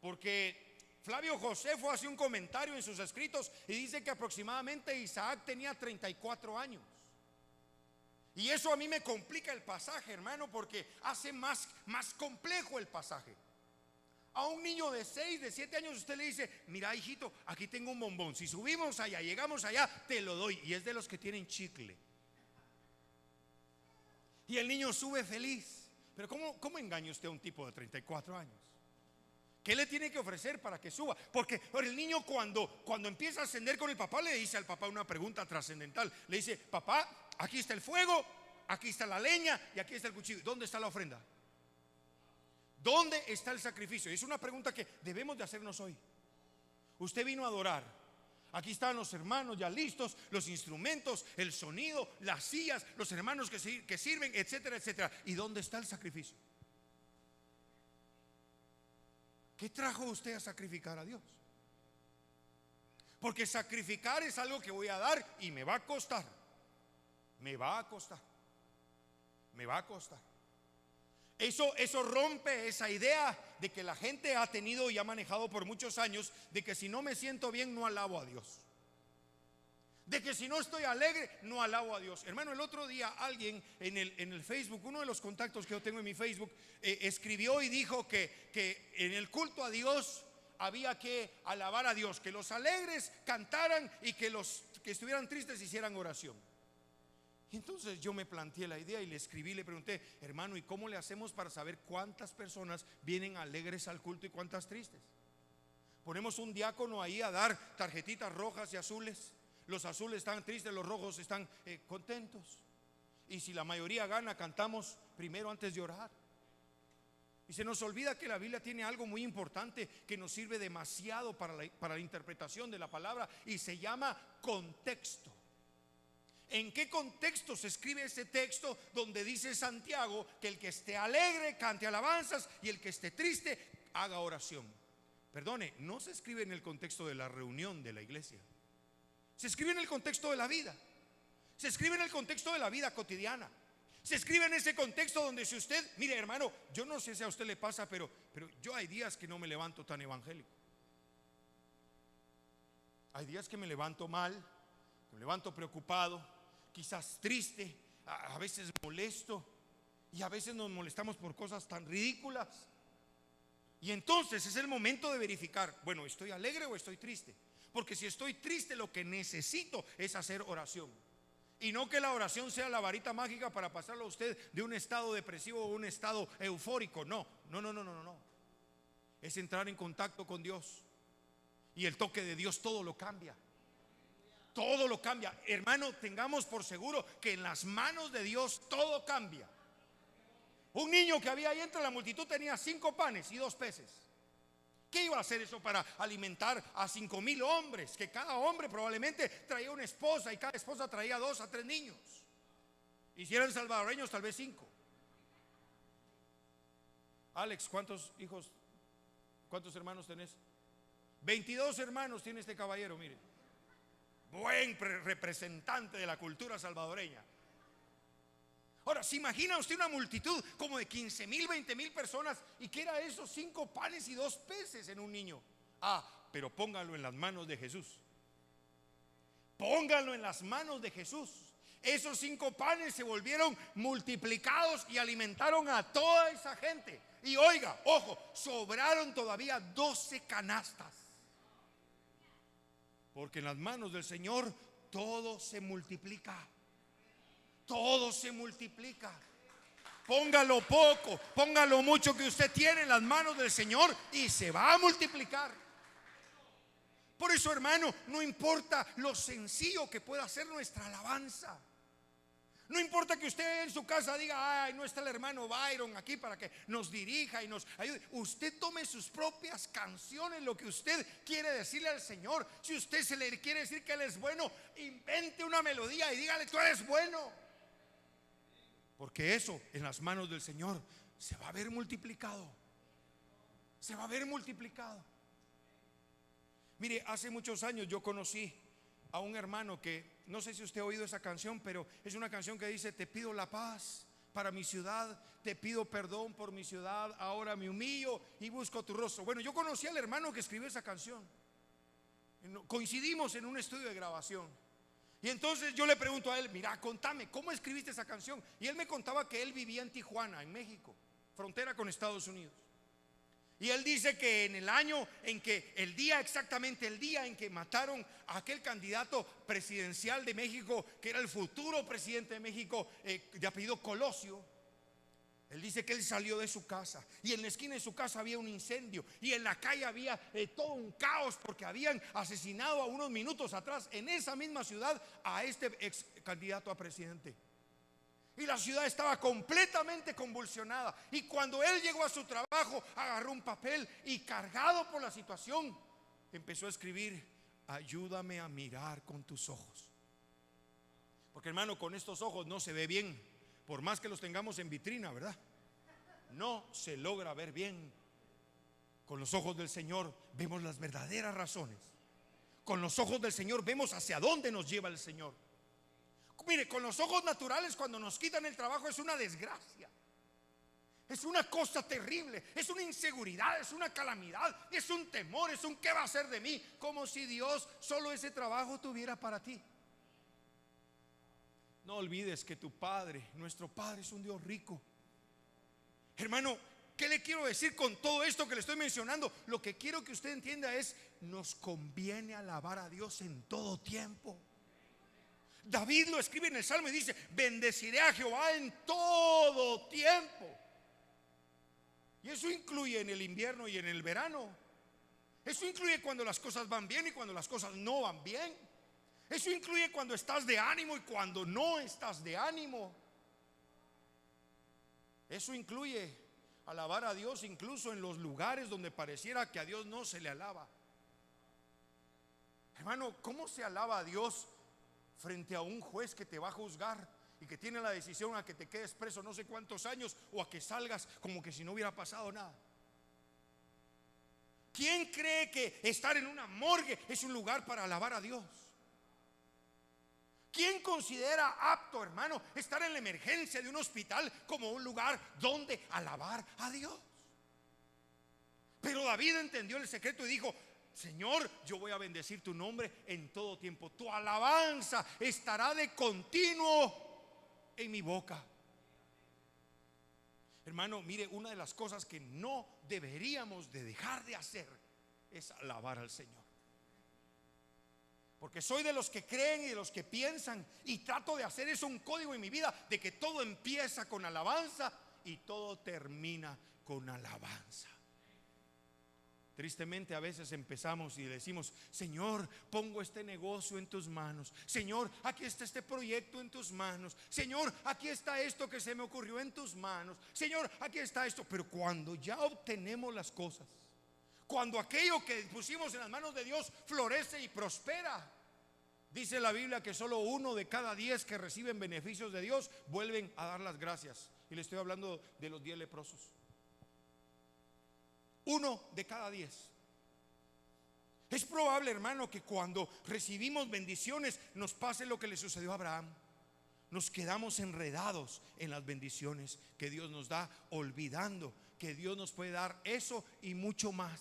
porque Flavio Josefo hace un comentario en sus escritos y dice que aproximadamente Isaac tenía 34 años. Y eso a mí me complica el pasaje, hermano, porque hace más complejo el pasaje. A un niño de 6, de 7 años usted le dice: mira, hijito, aquí tengo un bombón, si subimos allá, llegamos allá, te lo doy. Y es de los que tienen chicle. Y el niño sube feliz. Pero ¿cómo engaña usted a un tipo de 34 años? ¿Qué le tiene que ofrecer para que suba? Porque el niño cuando empieza a ascender con el papá, le dice al papá una pregunta trascendental. Le dice: papá, aquí está el fuego, aquí está la leña y aquí está el cuchillo. ¿Dónde está la ofrenda? ¿Dónde está el sacrificio? Y es una pregunta que debemos de hacernos hoy. Usted vino a adorar. Aquí están los hermanos ya listos, los instrumentos, el sonido, las sillas, los hermanos que sirven, etcétera, etcétera. ¿Y dónde está el sacrificio? ¿Qué trajo usted a sacrificar a Dios? Porque sacrificar es algo que voy a dar y me va a costar. Me va a costar. Me va a costar. Eso rompe esa idea de que la gente ha tenido y ha manejado por muchos años, de que si no me siento bien no alabo a Dios, de que si no estoy alegre no alabo a Dios. Hermano, el otro día alguien en el Facebook, uno de los contactos que yo tengo en mi Facebook, escribió y dijo que en el culto a Dios había que alabar a Dios, que los alegres cantaran y que los que estuvieran tristes hicieran oración. Y entonces yo me planteé la idea y le escribí, le pregunté: hermano, ¿y cómo le hacemos para saber cuántas personas vienen alegres al culto y cuántas tristes? Ponemos un diácono ahí a dar tarjetitas rojas y azules. Los azules están tristes, los rojos están contentos. Y si la mayoría gana, cantamos primero antes de orar. Y se nos olvida que la Biblia tiene algo muy importante que nos sirve demasiado para la interpretación de la palabra, y se llama contexto. ¿En qué contexto se escribe ese texto donde dice Santiago que el que esté alegre cante alabanzas y el que esté triste haga oración? Perdone, no se escribe en el contexto de la reunión de la iglesia. Se escribe en el contexto de la vida. Se escribe en el contexto de la vida cotidiana. Se escribe en ese contexto donde, si usted, mire, hermano, yo no sé si a usted le pasa, pero yo hay días que no me levanto tan evangélico. Hay días que me levanto mal, me levanto preocupado, quizás triste, a veces molesto, y a veces nos molestamos por cosas tan ridículas. Y entonces es el momento de verificar, bueno, ¿estoy alegre o estoy triste? Porque si estoy triste, lo que necesito es hacer oración. Y no que la oración sea la varita mágica para pasarlo a usted de un estado depresivo a un estado eufórico. No. Es entrar en contacto con Dios. Y el toque de Dios todo lo cambia. Todo lo cambia. Hermano, tengamos por seguro que en las manos de Dios todo cambia. Un niño que había ahí entre la multitud tenía 5 panes y 2 peces. ¿Qué iba a hacer eso para alimentar a 5,000 hombres? Que cada hombre probablemente traía una esposa y cada esposa traía 2 a 3 niños. Y si eran salvadoreños, tal vez 5. Alex, ¿cuántos hijos, cuántos hermanos tenés? 22 hermanos tiene este caballero, mire. Buen representante de la cultura salvadoreña. Ahora, ¿se imagina usted una multitud como de 15,000, 20,000 personas y que era esos 5 panes y 2 peces en un niño? Pero póngalo en las manos de Jesús. Póngalo en las manos de Jesús. Esos 5 panes se volvieron multiplicados y alimentaron a toda esa gente. Y oiga, ojo, sobraron todavía 12 canastas. Porque en las manos del Señor todo se multiplica. Todo se multiplica. Póngalo poco, póngalo mucho que usted tiene en las manos del Señor y se va a multiplicar. Por eso, hermano, no importa lo sencillo que pueda ser nuestra alabanza. No importa que usted en su casa diga, ay, no está el hermano Byron aquí para que nos dirija y nos ayude. Usted tome sus propias canciones, lo que usted quiere decirle al Señor. Si usted se le quiere decir que Él es bueno, invente una melodía y dígale, tú eres bueno. Porque eso en las manos del Señor se va a ver multiplicado. Se va a ver multiplicado. Mire, hace muchos años yo conocí a un hermano que, no sé si usted ha oído esa canción, pero es una canción que dice: te pido la paz para mi ciudad, te pido perdón por mi ciudad, ahora me humillo y busco tu rostro. Bueno, yo conocí al hermano que escribió esa canción. Coincidimos en un estudio de grabación. Y entonces yo le pregunto a él, mira, contame, ¿cómo escribiste esa canción? Y él me contaba que él vivía en Tijuana, en México, frontera con Estados Unidos. Y él dice que en el año en que, exactamente el día en que mataron a aquel candidato presidencial de México, que era el futuro presidente de México, de apellido Colosio, él dice que él salió de su casa y en la esquina de su casa había un incendio y en la calle había todo un caos porque habían asesinado a unos minutos atrás en esa misma ciudad a este ex candidato a presidente. Y la ciudad estaba completamente convulsionada. Y cuando él llegó a su trabajo, agarró un papel y, cargado por la situación, empezó a escribir: ayúdame a mirar con tus ojos. Porque, hermano, con estos ojos no se ve bien, por más que los tengamos en vitrina, ¿verdad? No se logra ver bien. Con los ojos del Señor vemos las verdaderas razones. Con los ojos del Señor vemos hacia dónde nos lleva el Señor. Mire, con los ojos naturales, cuando nos quitan el trabajo, es una desgracia. Es una cosa terrible, es una inseguridad, es una calamidad, es un temor, es un ¿qué va a hacer de mí? Como si Dios solo ese trabajo tuviera para ti. No olvides que tu Padre, nuestro Padre, es un Dios rico. Hermano, ¿qué le quiero decir con todo esto que le estoy mencionando? Lo que quiero que usted entienda es: nos conviene alabar a Dios en todo tiempo. David lo escribe en el Salmo y dice: bendeciré a Jehová en todo tiempo. Y eso incluye en el invierno y en el verano. Eso incluye cuando las cosas van bien y cuando las cosas no van bien. Eso incluye cuando estás de ánimo y cuando no estás de ánimo. Eso incluye alabar a Dios incluso en los lugares donde pareciera que a Dios no se le alaba. Hermano, ¿cómo se alaba a Dios frente a un juez que te va a juzgar y que tiene la decisión a que te quedes preso no sé cuántos años o a que salgas como que si no hubiera pasado nada? ¿Quién cree que estar en una morgue es un lugar para alabar a Dios? ¿Quién considera apto, hermano, estar en la emergencia de un hospital como un lugar donde alabar a Dios? Pero David entendió el secreto y dijo: Señor, yo voy a bendecir tu nombre en todo tiempo. Tu alabanza estará de continuo en mi boca. Hermano, mire, una de las cosas que no deberíamos de dejar de hacer es alabar al Señor. Porque soy de los que creen y de los que piensan, y trato de hacer eso un código en mi vida, de que todo empieza con alabanza y todo termina con alabanza. Tristemente a veces empezamos y decimos: Señor, pongo este negocio en tus manos. Señor, aquí está este proyecto en tus manos. Señor, aquí está esto que se me ocurrió en tus manos. Señor, aquí está esto. Pero cuando ya obtenemos las cosas, cuando aquello que pusimos en las manos de Dios florece y prospera, dice la Biblia que solo 1 de cada 10 que reciben beneficios de Dios vuelven a dar las gracias. Y le estoy hablando de los 10 leprosos. 1 de cada 10. Es probable, hermano, que cuando recibimos bendiciones nos pase lo que le sucedió a Abraham. Nos quedamos enredados en las bendiciones que Dios nos da, olvidando que Dios nos puede dar eso y mucho más.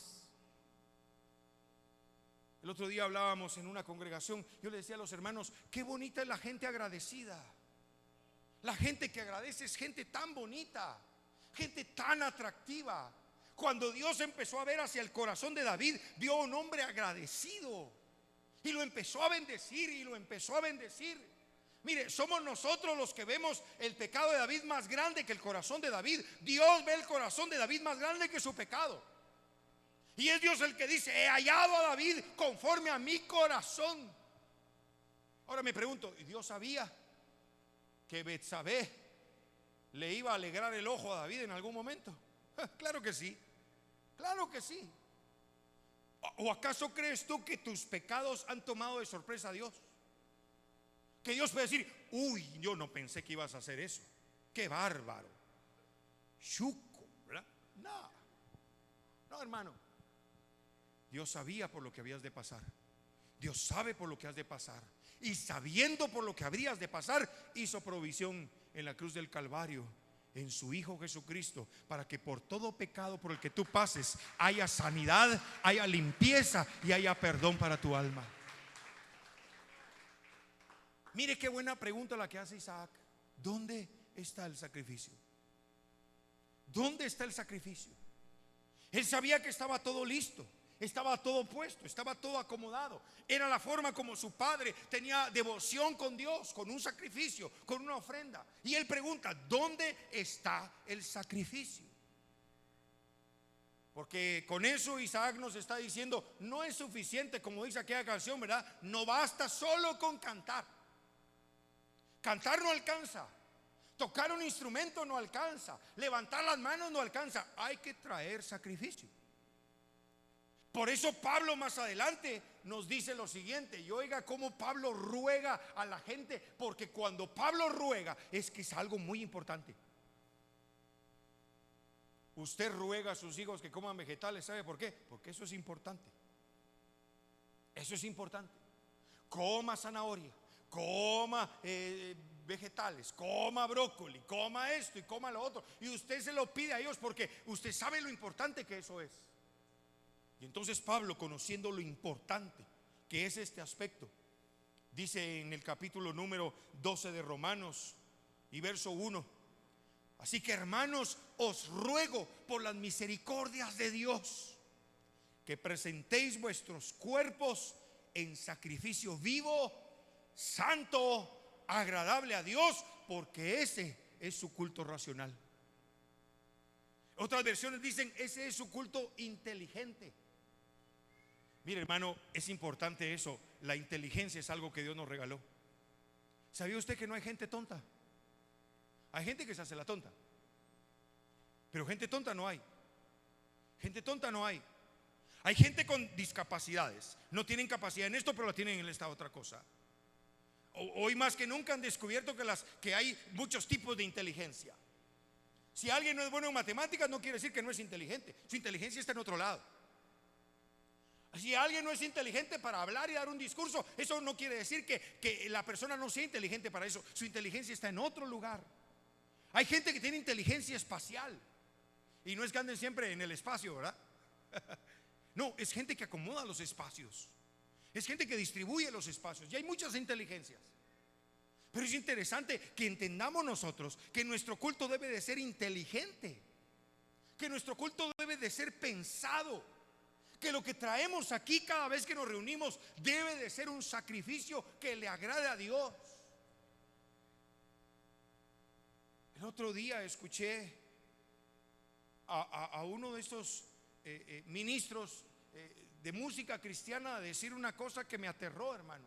El otro día hablábamos en una congregación. Yo le decía a los hermanos: qué bonita es la gente agradecida. La gente que agradece es gente tan bonita, gente tan atractiva. Cuando Dios empezó a ver hacia el corazón de David, vio a un hombre agradecido y lo empezó a bendecir y lo empezó a bendecir. Mire, somos nosotros los que vemos el pecado de David más grande que el corazón de David. Dios ve el corazón de David más grande que su pecado. Y es Dios el que dice: he hallado a David conforme a mi corazón. Ahora me pregunto, ¿y Dios sabía que Betsabé le iba a alegrar el ojo a David en algún momento? Claro que sí. Claro que sí. ¿O acaso crees tú que tus pecados han tomado de sorpresa a Dios? Que Dios puede decir: uy, yo no pensé que ibas a hacer eso. Qué bárbaro. Chuco, ¿verdad? No, hermano. Dios sabía por lo que habías de pasar. Dios sabe por lo que has de pasar. Y sabiendo por lo que habrías de pasar, hizo provisión en la cruz del Calvario, en su Hijo Jesucristo, para que por todo pecado por el que tú pases haya sanidad, haya limpieza y haya perdón para tu alma. Mire qué buena pregunta la que hace Isaac: ¿dónde está el sacrificio? ¿Dónde está el sacrificio? Él sabía que estaba todo listo, estaba todo puesto, estaba todo acomodado. Era la forma como su padre tenía devoción con Dios, con un sacrificio, con una ofrenda. Y él pregunta: ¿dónde está el sacrificio? Porque con eso Isaac nos está diciendo: no es suficiente, como dice aquella canción, ¿verdad? No basta solo con cantar. Cantar no alcanza. Tocar un instrumento no alcanza. Levantar las manos no alcanza. Hay que traer sacrificio. Por eso Pablo más adelante nos dice lo siguiente. Y oiga cómo Pablo ruega a la gente, porque cuando Pablo ruega es que es algo muy importante. Usted ruega a sus hijos que coman vegetales, ¿sabe por qué? Porque eso es importante. Eso es importante. Coma zanahoria, coma vegetales, coma brócoli, coma esto y coma lo otro. Y usted se lo pide a ellos porque usted sabe lo importante que eso es. Y entonces Pablo, conociendo lo importante que es este aspecto, dice en el capítulo número 12 de Romanos y verso 1: así que, hermanos, os ruego por las misericordias de Dios que presentéis vuestros cuerpos en sacrificio vivo, santo, agradable a Dios, porque ese es su culto racional. Otras versiones dicen: ese es su culto inteligente. Mire, hermano, es importante eso. La inteligencia es algo que Dios nos regaló. ¿Sabía usted que no hay gente tonta? Hay gente que se hace la tonta, pero gente tonta no hay. Gente tonta no hay. Hay gente con discapacidades. No tienen capacidad en esto, pero la tienen en esta otra cosa. Hoy más que nunca han descubierto que hay muchos tipos de inteligencia. Si alguien no es bueno en matemáticas, no quiere decir que no es inteligente. Su inteligencia está en otro lado. Si alguien no es inteligente para hablar y dar un discurso, eso no quiere decir que la persona no sea inteligente para eso. Su inteligencia está en otro lugar. Hay gente que tiene inteligencia espacial. Y no es que anden siempre en el espacio, ¿verdad? No, es gente que acomoda los espacios. Es gente que distribuye los espacios. Y hay muchas inteligencias. Pero es interesante que entendamos nosotros que nuestro culto debe de ser inteligente, que nuestro culto debe de ser pensado, que lo que traemos aquí cada vez que nos reunimos debe de ser un sacrificio que le agrade a Dios. El otro día escuché a uno de estos ministros de música cristiana decir una cosa que me aterró, hermano.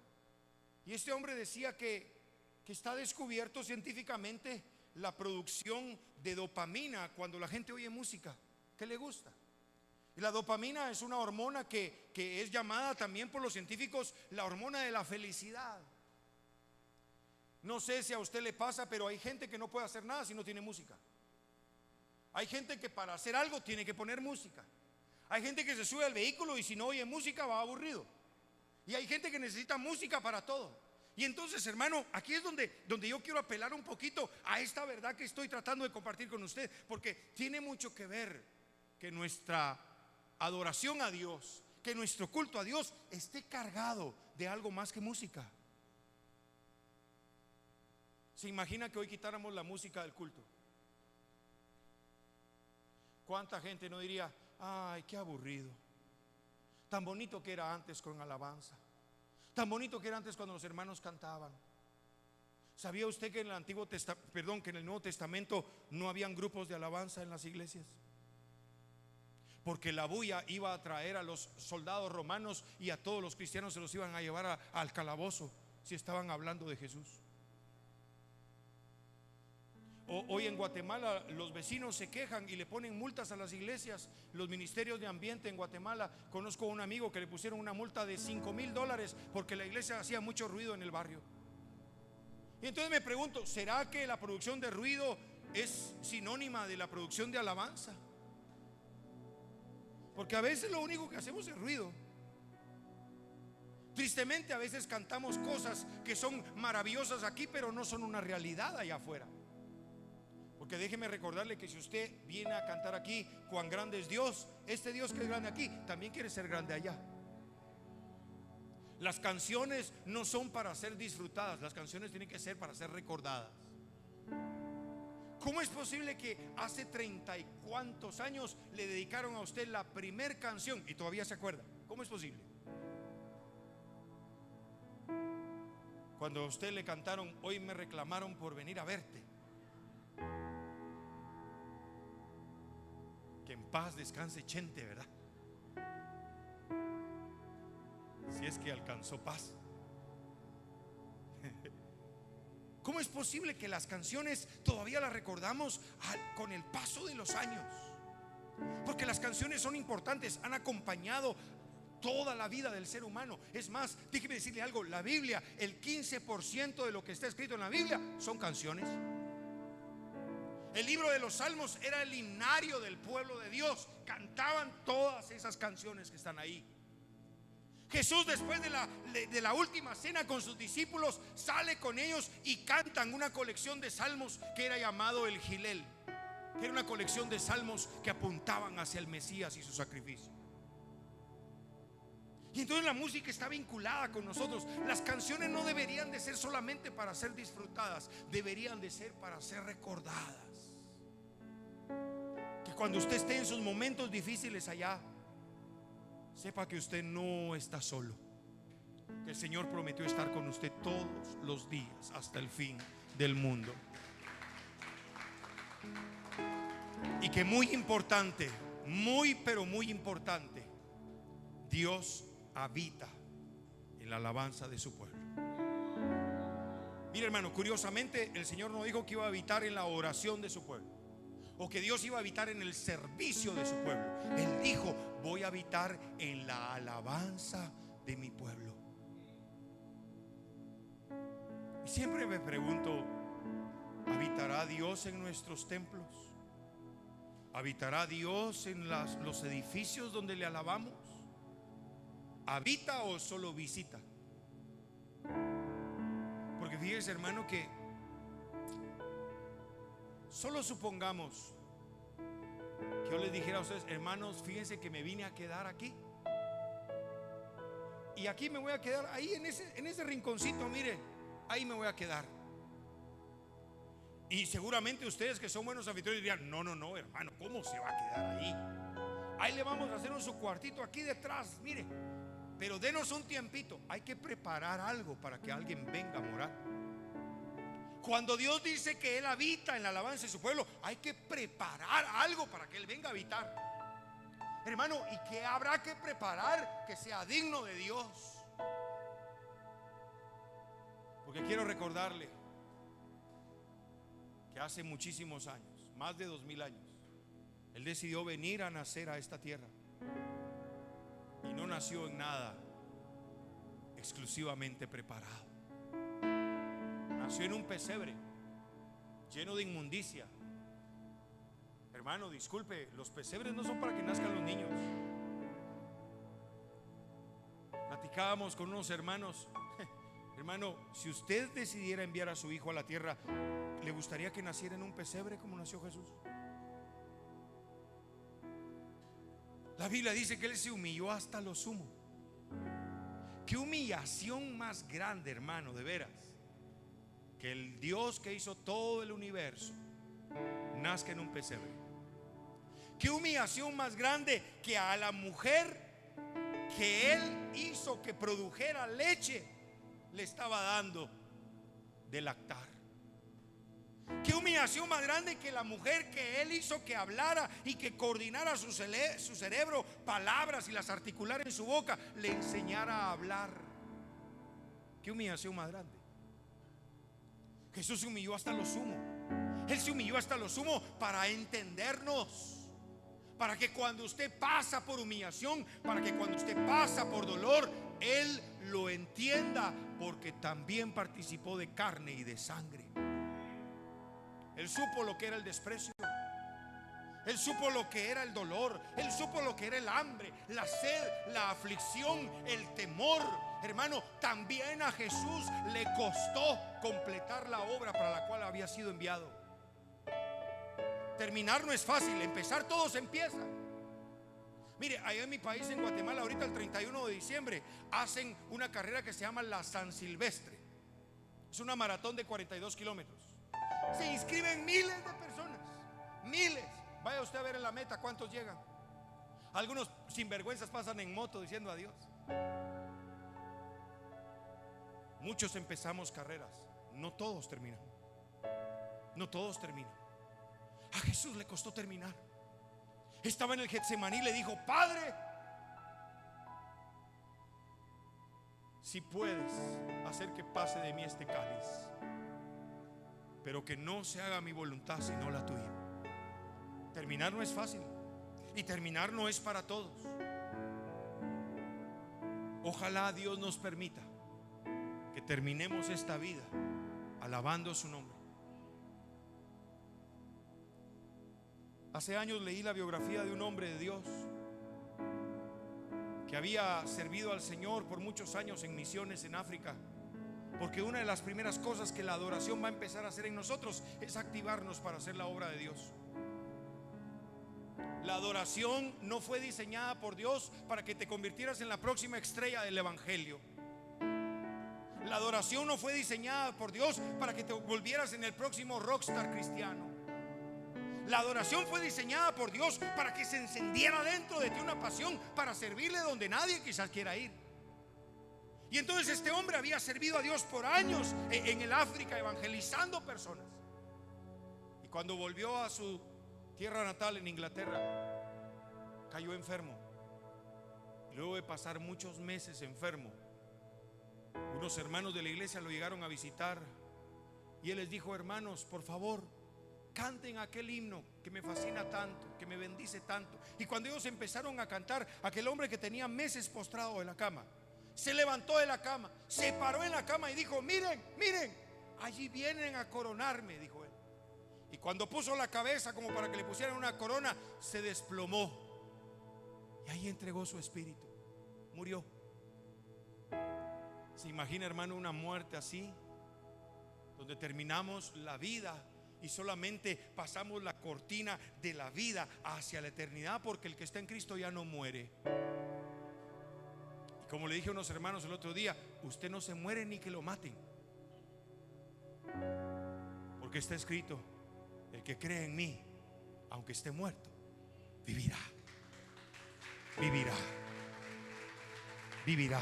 Y este hombre decía que está descubierto científicamente la producción de dopamina cuando la gente oye música que le gusta. Y la dopamina es una hormona que es llamada también por los científicos la hormona de la felicidad. No sé si a usted le pasa, pero hay gente que no puede hacer nada si no tiene música. Hay gente que para hacer algo tiene que poner música. Hay gente que se sube al vehículo y si no oye música va aburrido. Y hay gente que necesita música para todo. Y entonces, hermano, aquí es donde yo quiero apelar un poquito a esta verdad que estoy tratando de compartir con usted, porque tiene mucho que ver que nuestra adoración a Dios, que nuestro culto a Dios esté cargado de algo más que música. ¿Se imagina que hoy quitáramos la música del culto? ¿Cuánta gente no diría: ay, qué aburrido? Tan bonito que era antes con alabanza, tan bonito que era antes cuando los hermanos cantaban. ¿Sabía usted que en el Nuevo Testamento no habían grupos de alabanza en las iglesias? Porque la bulla iba a atraer a los soldados romanos y a todos los cristianos se los iban a llevar al calabozo si estaban hablando de Jesús. Hoy en Guatemala los vecinos se quejan y le ponen multas a las iglesias. Los ministerios de ambiente en Guatemala, conozco a un amigo que le pusieron una multa de $5,000 porque la iglesia hacía mucho ruido en el barrio. Y entonces me pregunto, ¿será que la producción de ruido es sinónima de la producción de alabanza? Porque a veces lo único que hacemos es ruido. Tristemente a veces cantamos cosas que son maravillosas aquí, pero no son una realidad allá afuera. Porque déjeme recordarle que si usted viene a cantar aquí cuán grande es Dios, este Dios que es grande aquí también quiere ser grande allá. Las canciones no son para ser disfrutadas, las canciones tienen que ser para ser recordadas. ¿Cómo es posible que hace 30 y cuantos años le dedicaron a usted la primer canción y todavía se acuerda? ¿Cómo es posible? Cuando a usted le cantaron: hoy me reclamaron por venir a verte. Que en paz descanse Chente, ¿verdad? Si es que alcanzó paz. ¿Cómo es posible que las canciones todavía las recordamos con el paso de los años? Porque las canciones son importantes, han acompañado toda la vida del ser humano. Es más, déjeme decirle algo: la Biblia, el 15% de lo que está escrito en la Biblia son canciones. El libro de los Salmos era el himnario del pueblo de Dios. Cantaban todas esas canciones que están ahí. Jesús, después de la última cena con sus discípulos, sale con ellos y cantan una colección de salmos que era llamado el Gilel, que era una colección de salmos que apuntaban hacia el Mesías y su sacrificio. Y entonces la música está vinculada con nosotros. Las canciones no deberían de ser solamente para ser disfrutadas, deberían de ser para ser recordadas. Que cuando usted esté en sus momentos difíciles allá, sepa que usted no está solo, que el Señor prometió estar con usted todos los días hasta el fin del mundo. Y que muy importante, muy pero muy importante, Dios habita en la alabanza de su pueblo. Mira, hermano, curiosamente el Señor no dijo que iba a habitar en la oración de su pueblo, o que Dios iba a habitar en el servicio de su pueblo. Él dijo: voy a habitar en la alabanza de mi pueblo. Y siempre me pregunto: ¿habitará Dios en nuestros templos? ¿Habitará Dios en los edificios donde le alabamos? ¿Habita o solo visita? Porque fíjese, hermano, que solo supongamos que yo les dijera a ustedes: hermanos, fíjense que me vine a quedar aquí, y aquí me voy a quedar, ahí en ese rinconcito, mire, ahí me voy a quedar. Y seguramente ustedes que son buenos anfitriones dirían: no, no, no, hermano, ¿cómo se va a quedar ahí? Ahí le vamos a hacer su cuartito aquí detrás, mire. Pero denos un tiempito. Hay que preparar algo para que alguien venga a morar. Cuando Dios dice que Él habita en la alabanza de su pueblo, hay que preparar algo para que Él venga a habitar, hermano. ¿Y qué habrá que preparar que sea digno de Dios? Porque quiero recordarle que hace muchísimos años, más de 2000 años, Él decidió venir a nacer a esta tierra. Y no nació en nada exclusivamente preparado. Nació en un pesebre lleno de inmundicia. Hermano, disculpe, los pesebres no son para que nazcan los niños. Platicábamos con unos hermanos: hermano, si usted decidiera enviar a su hijo a la tierra, ¿le gustaría que naciera en un pesebre como nació Jesús? La Biblia dice que Él se humilló hasta lo sumo. Qué humillación más grande, hermano, de veras, que el Dios que hizo todo el universo nazca en un pesebre. Qué humillación más grande que a la mujer que Él hizo que produjera leche le estaba dando de lactar. Qué humillación más grande que la mujer que Él hizo que hablara y que coordinara su cerebro, palabras, y las articulara en su boca, le enseñara a hablar. Qué humillación más grande. Jesús se humilló hasta lo sumo. Él se humilló hasta lo sumo para entendernos, para que cuando usted pasa por humillación, para que cuando usted pasa por dolor, Él lo entienda, porque también participó de carne y de sangre. Él supo lo que era el desprecio. Él supo lo que era el dolor. Él supo lo que era el hambre, la sed, la aflicción, el temor. Hermano, también a Jesús le costó completar la obra para la cual había sido enviado. Terminar no es fácil, empezar todo se empieza. Mire, allá en mi país, en Guatemala, ahorita el 31 de diciembre hacen una carrera que se llama la San Silvestre. Es una maratón de 42 kilómetros. Se inscriben miles de personas, miles. Vaya usted a ver en la meta cuántos llegan. Algunos sinvergüenzas pasan en moto diciendo adiós. Muchos empezamos carreras, no todos terminan. No todos terminan. A Jesús le costó terminar. Estaba en el Getsemaní y le dijo: Padre, si puedes hacer que pase de mí este cáliz, pero que no se haga mi voluntad sino la tuya. Terminar no es fácil, y terminar no es para todos. Ojalá Dios nos permita que terminemos esta vida alabando su nombre. Hace años leí la biografía de un hombre de Dios que había servido al Señor por muchos años en misiones en África. Porque una de las primeras cosas que la adoración va a empezar a hacer en nosotros es activarnos para hacer la obra de Dios. La adoración no fue diseñada por Dios para que te convirtieras en la próxima estrella del evangelio. La adoración no fue diseñada por Dios para que te volvieras en el próximo rockstar cristiano. La adoración fue diseñada por Dios para que se encendiera dentro de ti una pasión para servirle donde nadie quizás quiera ir. Y entonces este hombre había servido a Dios por años en el África, evangelizando personas. Y cuando volvió a su tierra natal en Inglaterra, cayó enfermo. Y luego de pasar muchos meses enfermo, unos hermanos de la iglesia lo llegaron a visitar y él les dijo: hermanos, por favor, canten aquel himno que me fascina tanto, que me bendice tanto. Y cuando ellos empezaron a cantar, aquel hombre que tenía meses postrado en la cama se levantó de la cama, se paró en la cama y dijo: miren, miren, allí vienen a coronarme, dijo él. Y cuando puso la cabeza como para que le pusieran una corona, se desplomó y ahí entregó su espíritu, murió. ¿Se imagina, hermano, una muerte así, donde terminamos la vida y solamente pasamos la cortina de la vida hacia la eternidad, porque el que está en Cristo ya no muere. Y como le dije a unos hermanos el otro día, usted no se muere ni que lo maten, porque está escrito: el que cree en mí, aunque esté muerto, vivirá. Vivirá. Vivirá.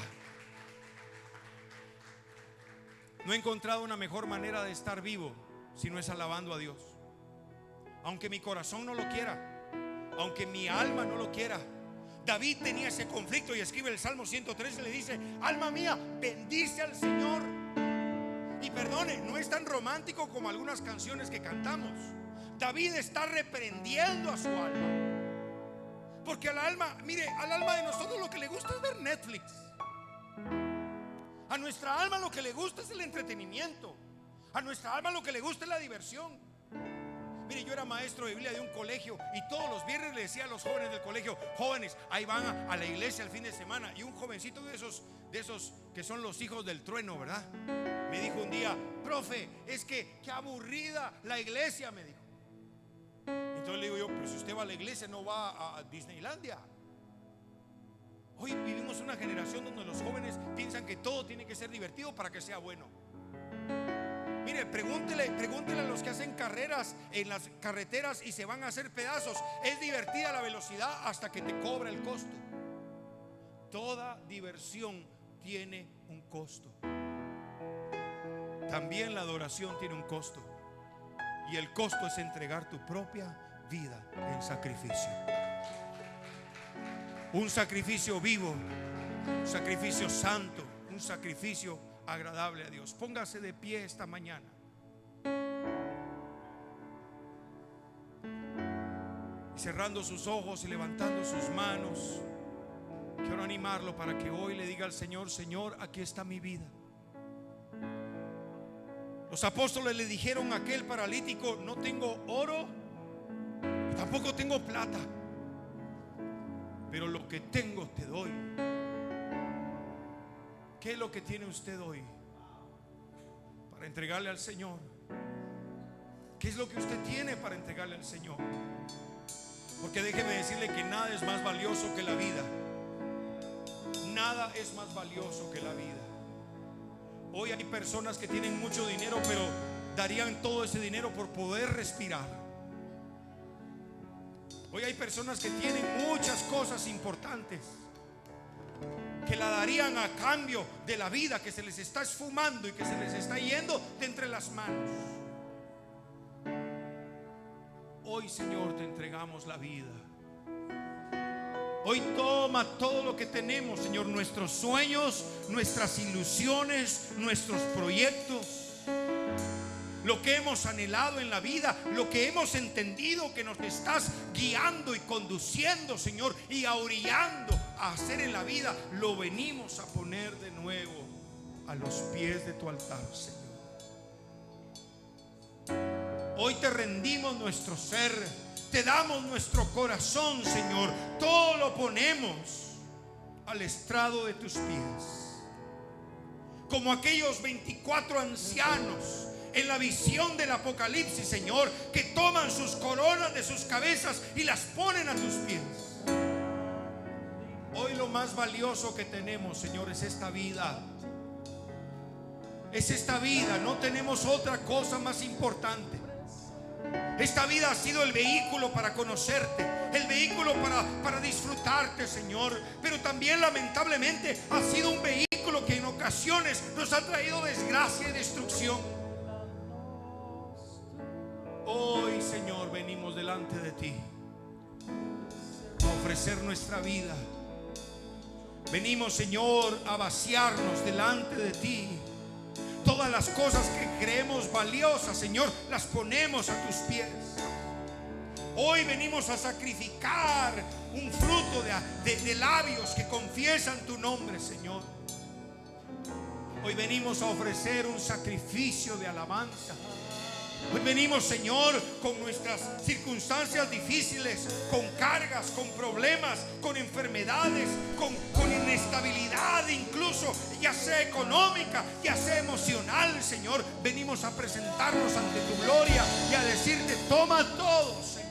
No he encontrado una mejor manera de estar vivo si no es alabando a Dios. Aunque mi corazón no lo quiera, aunque mi alma no lo quiera. David tenía ese conflicto y escribe el Salmo 113, le dice: alma mía, bendice al Señor. Y perdone, no es tan romántico como algunas canciones que cantamos. David está reprendiendo a su alma, porque al alma, mire, al alma de nosotros lo que le gusta es ver Netflix. A nuestra alma lo que le gusta es el entretenimiento. A nuestra alma lo que le gusta es la diversión. Mire, yo era maestro de Biblia de un colegio y todos los viernes le decía a los jóvenes del colegio: jóvenes, ahí van a la iglesia el fin de semana. Y un jovencito de esos que son los hijos del trueno, ¿verdad? Me dijo un día: profe, es que qué aburrida la iglesia, me dijo. Entonces le digo yo: pero si usted va a la iglesia, no va a Disneylandia. Hoy vivimos una generación donde los jóvenes piensan que todo tiene que ser divertido para que sea bueno. Mire, pregúntele a los que hacen carreras en las carreteras y se van a hacer pedazos: es divertida la velocidad hasta que te cobra el costo. Toda diversión tiene un costo. También la adoración tiene un costo, y el costo es entregar tu propia vida en sacrificio. Un sacrificio vivo, un sacrificio santo, un sacrificio agradable a Dios. Póngase de pie esta mañana. Y cerrando sus ojos y levantando sus manos, quiero animarlo para que hoy le diga al Señor: Señor, aquí está mi vida. Los apóstoles le dijeron a aquel paralítico: no tengo oro, tampoco tengo plata, pero lo que tengo te doy. ¿Qué es lo que tiene usted hoy para entregarle al Señor? ¿Qué es lo que usted tiene para entregarle al Señor? Porque déjeme decirle que nada es más valioso que la vida. Nada es más valioso que la vida. Hoy hay personas que tienen mucho dinero, pero darían todo ese dinero por poder respirar. Hoy hay personas que tienen muchas cosas importantes, que la darían a cambio de la vida que se les está esfumando y que se les está yendo de entre las manos. Hoy, Señor, te entregamos la vida. Hoy toma todo lo que tenemos, Señor, nuestros sueños, nuestras ilusiones, nuestros proyectos, lo que hemos anhelado en la vida, lo que hemos entendido que nos estás guiando y conduciendo, Señor, y orillando a hacer en la vida. Lo venimos a poner de nuevo a los pies de tu altar, Señor. Hoy te rendimos nuestro ser, te damos nuestro corazón, Señor. Todo lo ponemos al estrado de tus pies, como aquellos 24 ancianos en la visión del Apocalipsis, Señor, que toman sus coronas de sus cabezas y las ponen a tus pies. Hoy lo más valioso que tenemos, Señor, es esta vida. Es esta vida, no tenemos otra cosa más importante. Esta vida ha sido el vehículo para conocerte, el vehículo para disfrutarte, Señor. Pero también, lamentablemente, ha sido un vehículo que en ocasiones nos ha traído desgracia y destrucción. Hoy, Señor, venimos delante de ti a ofrecer nuestra vida. Venimos, Señor, a vaciarnos delante de ti. Todas las cosas que creemos valiosas, Señor, las ponemos a tus pies. Hoy venimos a sacrificar un fruto de labios que confiesan tu nombre, Señor. Hoy venimos a ofrecer un sacrificio de alabanza. Hoy venimos, Señor, con nuestras circunstancias difíciles, con cargas, con problemas, con enfermedades, con inestabilidad incluso, ya sea económica, ya sea emocional, Señor. Venimos a presentarnos ante tu gloria y a decirte: toma todo, Señor.